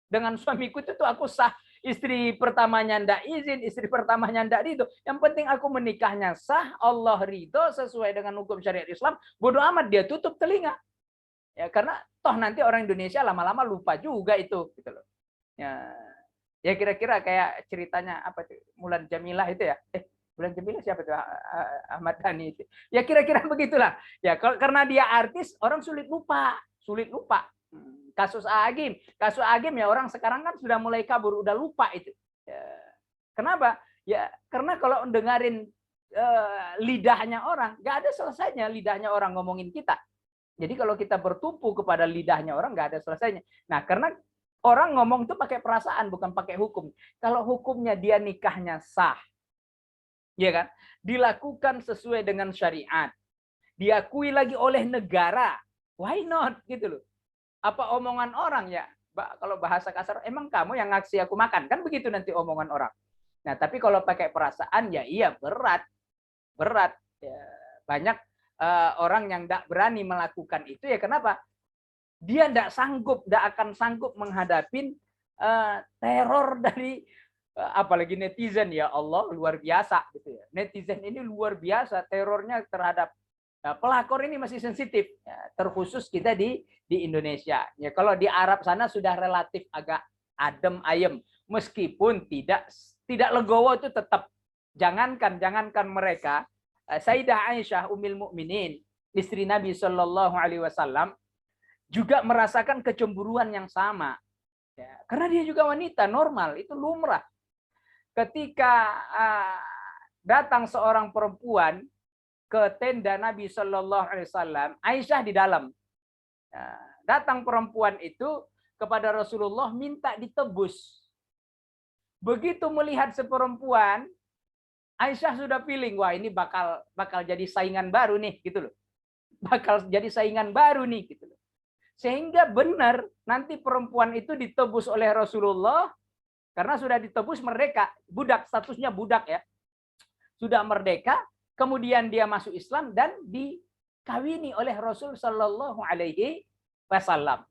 A: Dengan suamiku itu tuh aku sah. Istri pertamanya ndak izin, istri pertamanya ndak ridho. Yang penting aku menikahnya sah, Allah ridho sesuai dengan hukum syariat Islam. Bodoh amat, dia tutup telinga. Ya, karena toh nanti orang Indonesia lama-lama lupa juga itu, gitu loh. Ya kira-kira kayak ceritanya apa tuh, Mulan Jamilah itu ya. Bulan Jamilah siapa tuh? Ahmad Dhani itu. Ya kira-kira begitulah. Ya karena dia artis, orang sulit lupa. Kasus Agim ya orang sekarang kan sudah mulai kabur, udah lupa itu. Ya. Kenapa? Ya karena kalau dengerin lidahnya orang, nggak ada selesainya lidahnya orang ngomongin kita. Jadi kalau kita bertumpu kepada lidahnya orang, nggak ada selesainya. Nah karena orang ngomong itu pakai perasaan, bukan pakai hukum. Kalau hukumnya dia nikahnya sah, ya kan, dilakukan sesuai dengan syariat, diakui lagi oleh negara, why not gitu loh. Apa omongan orang ya, kalau bahasa kasar, emang kamu yang ngasih aku makan, kan begitu nanti omongan orang. Nah tapi kalau pakai perasaan, ya iya berat ya, banyak orang yang tidak berani melakukan itu, ya kenapa, dia tidak akan sanggup menghadapi teror dari apalagi netizen, ya Allah luar biasa gitu ya. Netizen ini luar biasa terornya terhadap pelakor ini masih sensitif, ya, terkhusus kita di Indonesia. Ya kalau di Arab sana sudah relatif agak adem ayem, meskipun tidak legowo itu tetap. Jangankan mereka, Sayyidah Aisyah Ummul Mukminin, istri Nabi Shallallahu Alaihi Wasallam, juga merasakan kecemburuan yang sama. Ya, karena dia juga wanita normal, itu lumrah. Ketika datang seorang perempuan ke tenda Nabi Shallallahu Alaihi Wasallam, Aisyah di dalam. Datang perempuan itu kepada Rasulullah minta ditebus. Begitu melihat seperempuan, Aisyah sudah feeling, wah ini bakal jadi saingan baru nih, gitu loh. Bakal jadi saingan baru nih, gitu loh. Sehingga benar nanti perempuan itu ditebus oleh Rasulullah. Karena sudah ditebus merdeka, budak, statusnya budak ya. Sudah merdeka, kemudian dia masuk Islam dan dikawini oleh Rasul Shallallahu Alaihi Wasallam.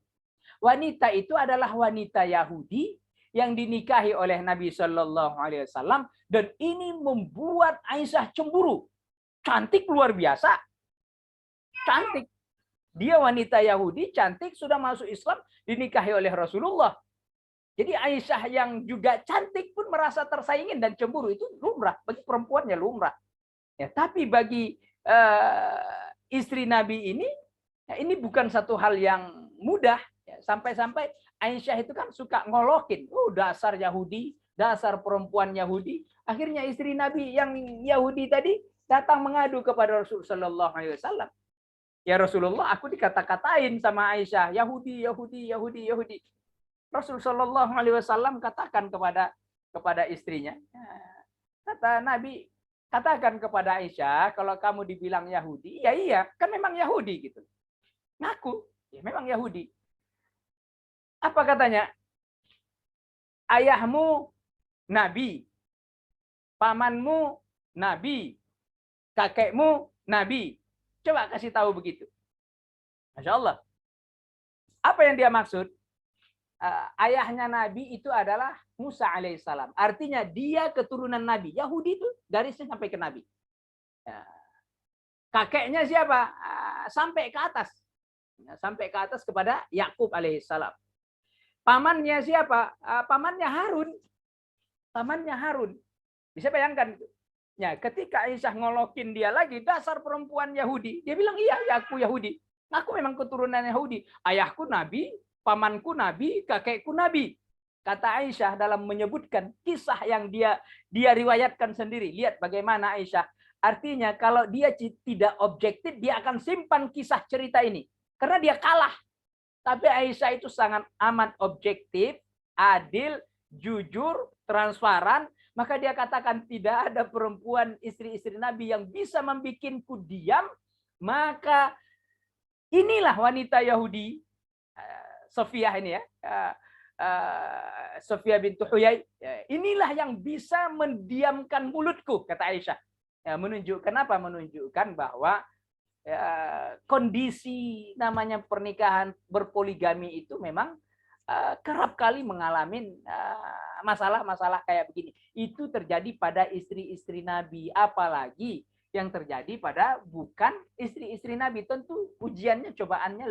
A: Wanita itu adalah wanita Yahudi yang dinikahi oleh Nabi Shallallahu Alaihi Wasallam, dan ini membuat Aisyah cemburu. Cantik luar biasa, cantik. Dia wanita Yahudi, cantik, sudah masuk Islam, dinikahi oleh Rasulullah. Jadi Aisyah yang juga cantik pun merasa tersaingin dan cemburu, itu lumrah bagi perempuannya, lumrah. Ya, tapi bagi istri Nabi ini bukan satu hal yang mudah. Ya, sampai-sampai Aisyah itu kan suka ngolokin, dasar Yahudi, dasar perempuan Yahudi. Akhirnya istri Nabi yang Yahudi tadi datang mengadu kepada Rasulullah Shallallahu Alaihi Wasallam. Ya Rasulullah, aku dikata-katain sama Aisyah, Yahudi. Rasul Shallallahu Alaihi Wasallam katakan kepada istrinya, kata Nabi, katakan kepada Aisyah, kalau kamu dibilang Yahudi, ya iya, kan memang Yahudi gitu. Ngaku, ya memang Yahudi. Apa katanya? Ayahmu Nabi, pamanmu Nabi, kakekmu Nabi. Coba kasih tahu begitu. Masya Allah. Apa yang dia maksud? Ayahnya Nabi itu adalah Musa alaihissalam. Artinya dia keturunan Nabi. Yahudi itu garisnya sampai ke Nabi. Kakeknya siapa? Sampai ke atas. sampai ke atas kepada Yakub alaihissalam. Pamannya siapa? Pamannya Harun. Pamannya Harun. Bisa bayangkan. Ya, ketika Aisyah ngolokin dia lagi, dasar perempuan Yahudi. Dia bilang, iya, ya aku Yahudi. Aku memang keturunan Yahudi. Ayahku nabi, pamanku nabi, kakekku nabi. Kata Aisyah dalam menyebutkan kisah yang dia riwayatkan sendiri. Lihat bagaimana Aisyah. Artinya kalau dia tidak objektif, dia akan simpan kisah cerita ini. Karena dia kalah. Tapi Aisyah itu sangat amat objektif, adil, jujur, transparan. Maka dia katakan tidak ada perempuan istri-istri Nabi yang bisa membuatku diam. Maka inilah wanita Yahudi, Sofia ini ya, Sofia bintu Huyai. Inilah yang bisa mendiamkan mulutku, kata Aisyah. Ya, menunjukkan apa? Menunjukkan bahwa kondisi namanya pernikahan berpoligami itu memang kerap kali mengalami masalah-masalah kayak begini. Itu terjadi pada istri-istri Nabi, apalagi yang terjadi pada bukan istri-istri Nabi. Tentu ujiannya, cobaannya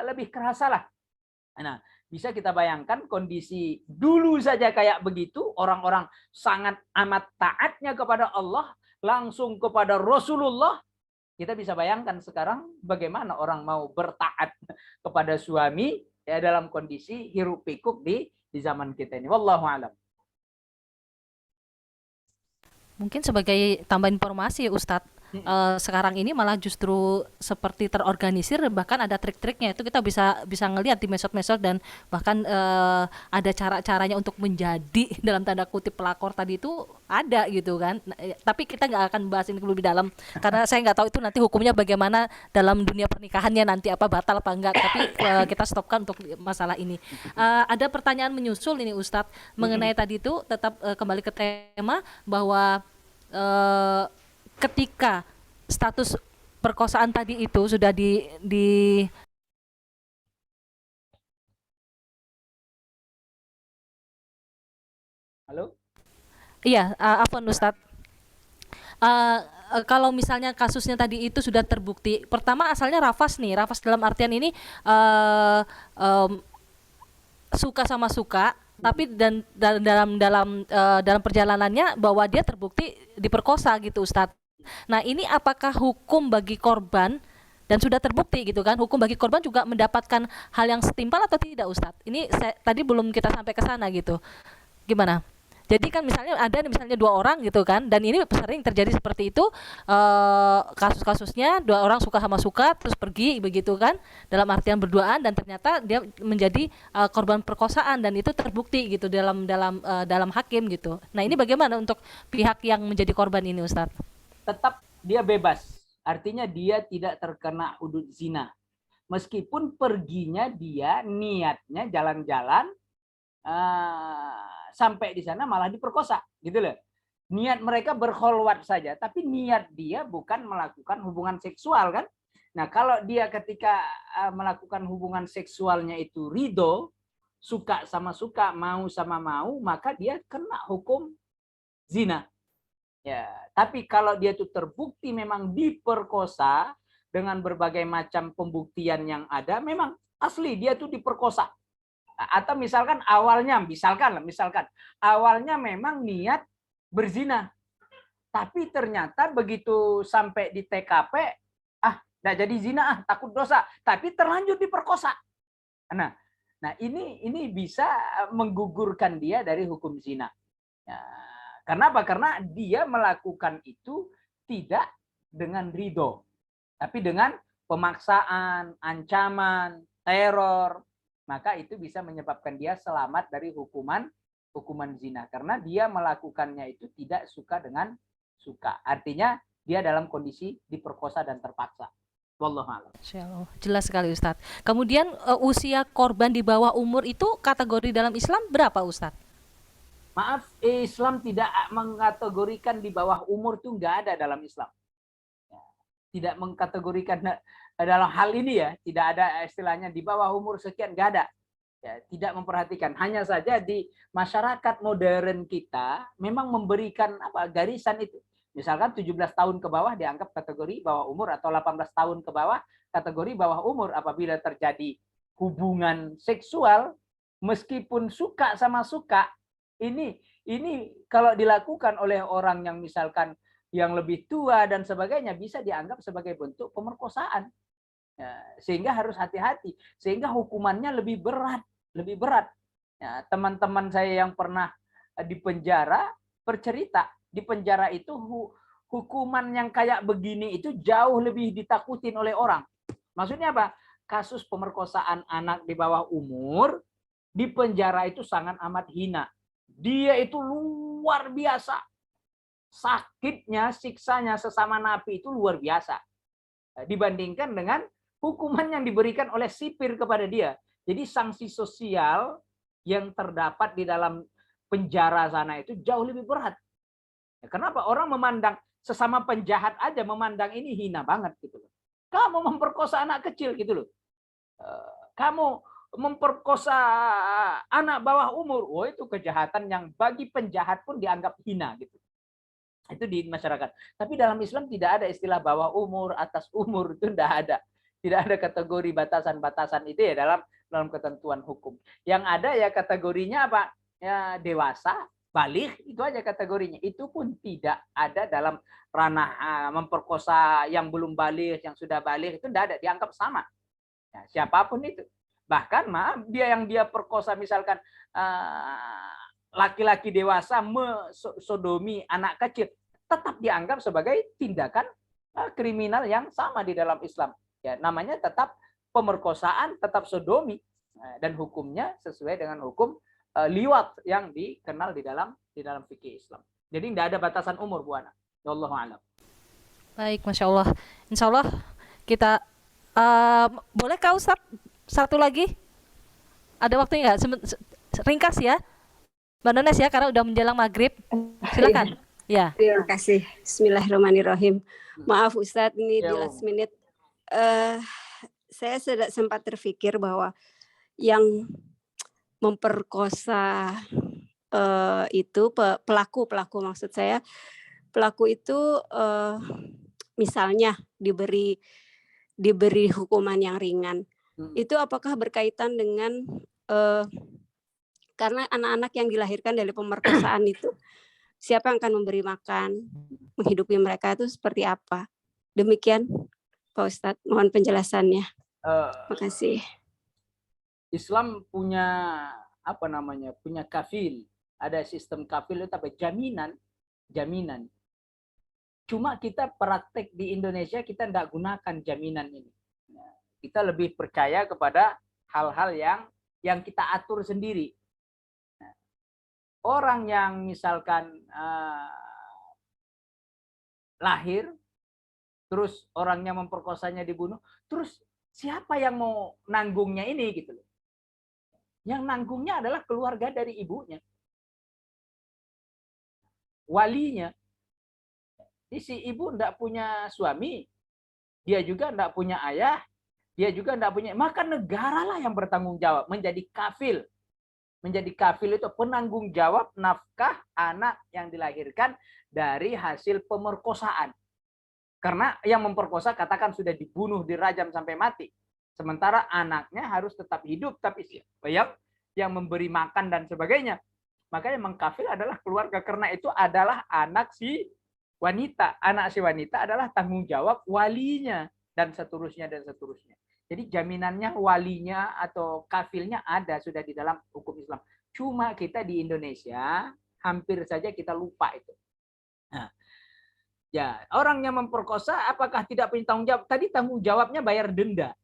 A: lebih kerasa lah. Nah, bisa kita bayangkan kondisi dulu saja kayak begitu, orang-orang sangat amat taatnya kepada Allah, langsung kepada Rasulullah. Kita bisa bayangkan sekarang bagaimana orang mau bertaat kepada suami ya dalam kondisi hiruk pikuk di zaman kita ini. Wallahu a'lam.
B: Mungkin sebagai tambahan informasi Ustadz, sekarang ini malah justru seperti terorganisir, bahkan ada trik-triknya. Itu kita bisa ngelihat di medsos-medsos, dan bahkan ada cara-caranya untuk menjadi dalam tanda kutip pelakor tadi itu ada gitu kan. Tapi kita nggak akan bahas ini lebih dalam karena saya nggak tahu itu nanti hukumnya bagaimana dalam dunia pernikahannya, nanti apa batal apa enggak. Tapi kita stopkan untuk masalah ini. Ada pertanyaan menyusul ini Ustadz mengenai tadi itu, tetap kembali ke tema bahwa ketika status perkosaan tadi itu sudah di
A: Halo?
B: Iya, afwan Ustadz. Kalau misalnya kasusnya tadi itu sudah terbukti, pertama asalnya Rafas nih, Rafas dalam artian ini suka sama suka, tapi dalam perjalanannya bahwa dia terbukti diperkosa gitu Ustadz. Nah ini apakah hukum bagi korban, dan sudah terbukti gitu kan, hukum bagi korban juga mendapatkan hal yang setimpal atau tidak Ustadz? Ini tadi belum kita sampai ke sana gitu. Gimana? Jadi kan misalnya dua orang gitu kan, dan ini sering terjadi seperti itu, kasus-kasusnya dua orang suka sama suka terus pergi begitu kan, dalam artian berduaan, dan ternyata dia menjadi korban perkosaan, dan itu terbukti gitu dalam hakim gitu. Nah ini bagaimana untuk pihak yang menjadi korban ini Ustadz?
A: Tetap dia bebas, artinya dia tidak terkena hudud zina. Meskipun perginya dia niatnya jalan-jalan, sampai di sana malah diperkosa, gitu loh. Niat mereka berkholwat saja, tapi niat dia bukan melakukan hubungan seksual kan. Nah, kalau dia ketika melakukan hubungan seksualnya itu ridho, suka sama suka, mau sama mau, maka dia kena hukum zina. Ya, tapi kalau dia itu terbukti memang diperkosa dengan berbagai macam pembuktian yang ada, memang asli dia tuh diperkosa. Atau misalkan awalnya memang niat berzina, tapi ternyata begitu sampai di TKP nggak jadi zina, takut dosa, tapi terlanjur diperkosa. Nah ini bisa menggugurkan dia dari hukum zina. Ya, karena apa? Karena dia melakukan itu tidak dengan ridho, tapi dengan pemaksaan, ancaman, teror. Maka itu bisa menyebabkan dia selamat dari hukuman zina, karena dia melakukannya itu tidak suka dengan suka. Artinya dia dalam kondisi diperkosa dan terpaksa. Wallahu a'lam.
B: Jelas sekali Ustadz. Kemudian usia korban di bawah umur itu kategori dalam Islam berapa Ustadz?
A: Maaf, Islam tidak mengkategorikan di bawah umur, itu nggak ada dalam Islam. Tidak mengkategorikan dalam hal ini ya, tidak ada istilahnya di bawah umur sekian, nggak ada. Ya, tidak memperhatikan. Hanya saja di masyarakat modern kita memang memberikan garisan itu. Misalkan 17 tahun ke bawah dianggap kategori bawah umur, atau 18 tahun ke bawah kategori bawah umur. Apabila terjadi hubungan seksual, meskipun suka sama suka, ini kalau dilakukan oleh orang yang misalkan yang lebih tua dan sebagainya, bisa dianggap sebagai bentuk pemerkosaan. Ya, sehingga harus hati-hati, sehingga hukumannya lebih berat, lebih berat. Ya, teman-teman saya yang pernah di penjara bercerita, di penjara itu hukuman yang kayak begini itu jauh lebih ditakutin oleh orang. Maksudnya apa? Kasus pemerkosaan anak di bawah umur di penjara itu sangat amat hina. Dia itu luar biasa. Sakitnya, siksanya sesama napi itu luar biasa. Dibandingkan dengan hukuman yang diberikan oleh sipir kepada dia. Jadi sanksi sosial yang terdapat di dalam penjara sana itu jauh lebih berat. Kenapa? Orang memandang sesama penjahat aja memandang ini hina banget gitu loh. Kamu memperkosa anak kecil gitu loh. Kamu memperkosa anak bawah umur. Oh, itu kejahatan yang bagi penjahat pun dianggap hina gitu. Itu di masyarakat. Tapi dalam Islam tidak ada istilah bawah umur, atas umur, itu tidak ada. Tidak ada kategori batasan-batasan itu ya dalam ketentuan hukum. Yang ada ya kategorinya apa? Ya, dewasa, balik, itu aja kategorinya. Itu pun tidak ada dalam ranah memperkosa yang belum balik, yang sudah balik, itu tidak ada, dianggap sama. Ya, siapapun itu. Bahkan maaf, dia perkosa misalkan laki-laki dewasa mensodomi anak kecil, tetap dianggap sebagai tindakan kriminal yang sama di dalam Islam. Ya, namanya tetap pemerkosaan, tetap sodomi, dan hukumnya sesuai dengan hukum liwat yang dikenal di dalam fikih Islam. Jadi tidak ada batasan umur, Bu Ana. Wallahu a'lam.
B: Baik, Masya Allah. Insya Allah kita boleh Kak Ustaz satu lagi? Ada waktunya nggak? Ringkas ya, Mbak Nones ya, karena udah menjelang maghrib. Silakan. Ya.
E: Terima kasih. Bismillahirrahmanirrahim. Maaf Ustadz, ini di last minute. Saya sudah sempat terpikir bahwa yang memperkosa itu pelaku maksud saya, pelaku itu misalnya diberi hukuman yang ringan. Itu apakah berkaitan dengan karena anak-anak yang dilahirkan dari pemerkosaan itu, siapa yang akan memberi makan, menghidupi mereka itu seperti apa? Demikian Pak Ustadz, mohon penjelasannya. Terima kasih.
A: Islam punya punya kafil. Ada sistem kafil itu apa? Jaminan. Cuma kita praktek di Indonesia kita tidak gunakan jaminan ini. Kita lebih percaya kepada hal-hal yang kita atur sendiri. Orang yang misalkan lahir, terus orangnya memperkosanya dibunuh, terus siapa yang mau nanggungnya ini gitu loh? Yang nanggungnya adalah keluarga dari ibunya, walinya. Jadi si ibu tidak punya suami, dia juga tidak punya ayah, dia juga tidak punya, maka negara lah yang bertanggung jawab, menjadi kafil. Menjadi kafil itu penanggung jawab nafkah anak yang dilahirkan dari hasil pemerkosaan. Karena yang memperkosa katakan sudah dibunuh, dirajam sampai mati. Sementara anaknya harus tetap hidup, tapi siapa yang memberi makan dan sebagainya. Makanya mengkafil adalah keluarga, karena itu adalah anak si wanita. Anak si wanita adalah tanggung jawab walinya, dan seterusnya dan seterusnya. Jadi jaminannya walinya atau kafilnya ada sudah di dalam hukum Islam. Cuma kita di Indonesia hampir saja kita lupa itu. Nah, ya, orang yang memperkosa apakah tidak punya tanggung jawab? Tadi tanggung jawabnya bayar denda.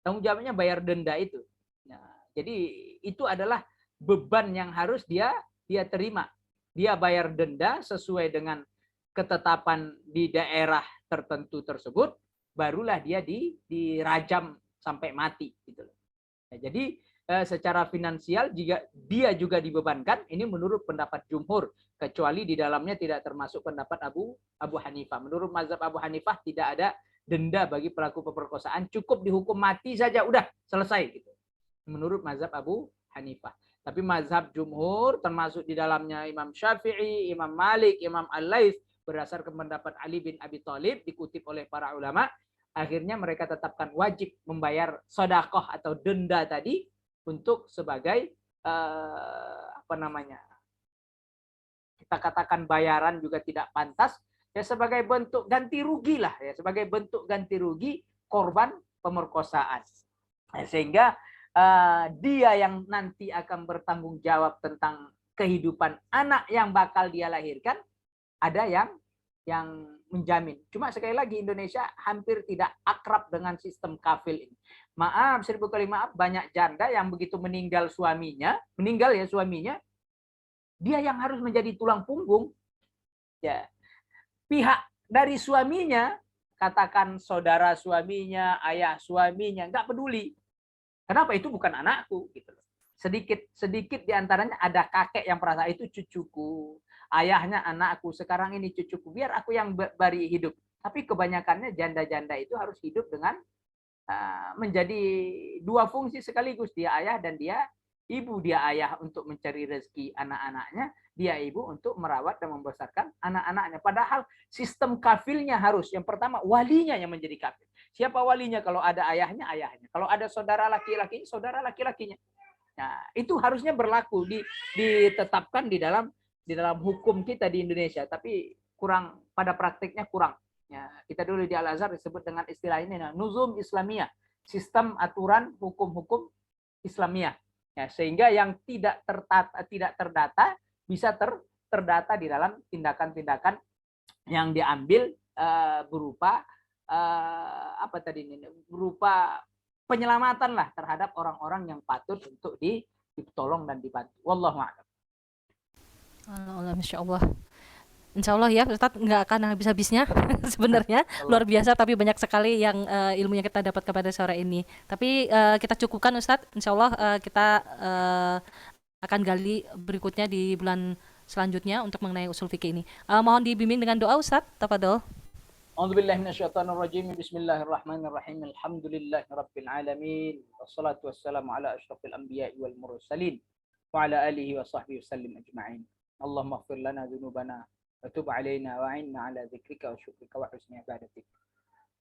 A: Tanggung jawabnya bayar denda itu. Nah, jadi itu adalah beban yang harus dia terima. Dia bayar denda sesuai dengan ketetapan di daerah tertentu tersebut, barulah dia dirajam sampai mati gitu loh. Nah, jadi secara finansial jika dia juga dibebankan, ini menurut pendapat jumhur, kecuali di dalamnya tidak termasuk pendapat Abu Hanifah. Menurut mazhab Abu Hanifah tidak ada denda bagi pelaku pemerkosaan, cukup dihukum mati saja, udah selesai gitu. Menurut mazhab Abu Hanifah. Tapi mazhab jumhur termasuk di dalamnya Imam Syafi'i, Imam Malik, Imam Al-Laits, berdasarkan pendapat Ali bin Abi Thalib dikutip oleh para ulama, akhirnya mereka tetapkan wajib membayar sedekah atau denda tadi untuk sebagai apa namanya, kita katakan bayaran juga tidak pantas, ya sebagai bentuk ganti rugi lah, ya sebagai bentuk ganti rugi korban pemerkosaan. Sehingga dia yang nanti akan bertanggung jawab tentang kehidupan anak yang bakal dia lahirkan, ada yang menjamin. Cuma sekali lagi Indonesia hampir tidak akrab dengan sistem kafil ini. Maaf, 1000 kali maaf, banyak janda yang begitu meninggal suaminya, dia yang harus menjadi tulang punggung. Ya. Pihak dari suaminya, katakan saudara suaminya, ayah suaminya, nggak peduli. Kenapa? Itu bukan anakku, gitu loh. Sedikit diantaranya ada kakek yang merasa itu cucuku, ayahnya anakku, sekarang ini cucuku, biar aku yang beri hidup. Tapi kebanyakannya janda-janda itu harus hidup dengan menjadi dua fungsi sekaligus, dia ayah dan dia ibu. Dia ayah untuk mencari rezeki anak-anaknya, dia ibu untuk merawat dan membesarkan anak-anaknya. Padahal sistem kafilnya harus, yang pertama walinya yang menjadi kafil. Siapa walinya? Kalau ada ayahnya, ayahnya. Kalau ada saudara laki-lakinya, saudara laki-lakinya. Nah, itu harusnya berlaku, ditetapkan di dalam hukum kita di Indonesia, tapi kurang, pada praktiknya kurang. Ya, kita dulu di Al-Azhar disebut dengan istilah ini, nuzum Islamiyah, sistem aturan hukum-hukum Islamiyah. Ya, sehingga yang tidak terdata bisa terdata di dalam tindakan-tindakan yang diambil berupa berupa penyelamatan lah terhadap orang-orang yang patut untuk ditolong dan dibantu. Wallahu a'lam.
B: Masya Allah. Insya Allah ya Ustadz, nggak akan habis-habisnya sebenarnya, luar biasa, tapi banyak sekali yang ilmu yang kita dapat kepada sore ini. Tapi kita cukupkan Ustadz, Insya Allah kita akan gali berikutnya di bulan selanjutnya untuk mengenai usul fikih ini. Mohon dibimbing dengan doa Ustadz, tafadhol.
A: A'udzubillahi minasyaitonirrajim. Bismillahirrahmanirrahim. Alhamdulillahirabbil alamin. Wassalatu wassalamu ala asyrafil anbiya'i wal mursalin wa ala alihi wa sahbihi wasallim ajma'in. Allahumma ighfir lana dzunubana wa tub 'alaina wa 'inna 'ala dzikrika wa syukrika wa husni ibadatik.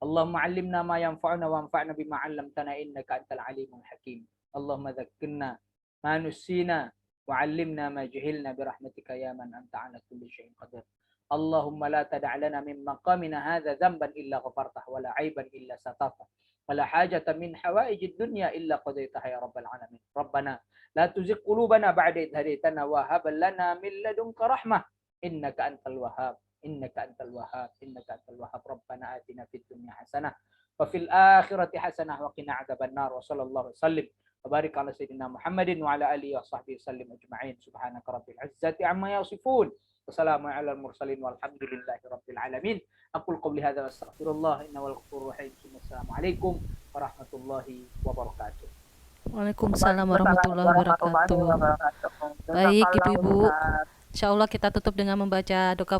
A: Allahumma 'allimna ma yanfa'una wanfa'na bima 'allamtana innaka antal alimul hakim. Allahumma dzakkirna ma nusina wa 'allimna ma jahilna bi rahmatika ya man anta 'ala kulli syai'in qadir. Allahumma la tada' lana min maqamina hadza dhanban illa ghafartah wa la 'aiban illa satartah wa la hajatan min hawaijid dunya illa qadaitaha ya rabbal alamin. Rabbana la tuzigh qulubana ba'da idh hadaytana wa hab lana min ladunka rahmah innaka antal wahhab innaka antal wahhab. Rabbana atina fid dunya hasanah wa fil akhirati hasanah wa qina adzaban nar. Wa sallallahu wasallim wa barik ala sayyidina Muhammadin wa ala alihi wa sahbihi sallim ajma'in. Subhanaka rabbil izzati amma yasifun. Wassalamu ala al-mursalin walhamdulillahi rabbil alamin. Aqul qawli hadza wa astaghfirullah innahu wal ghafurur rahim. Assalamualaikum warahmatullahi wabarakatuh.
B: Waalaikumsalam warahmatullahi wabarakatuh. Baik Ibu-ibu, insya Allah kita tutup dengan membaca doa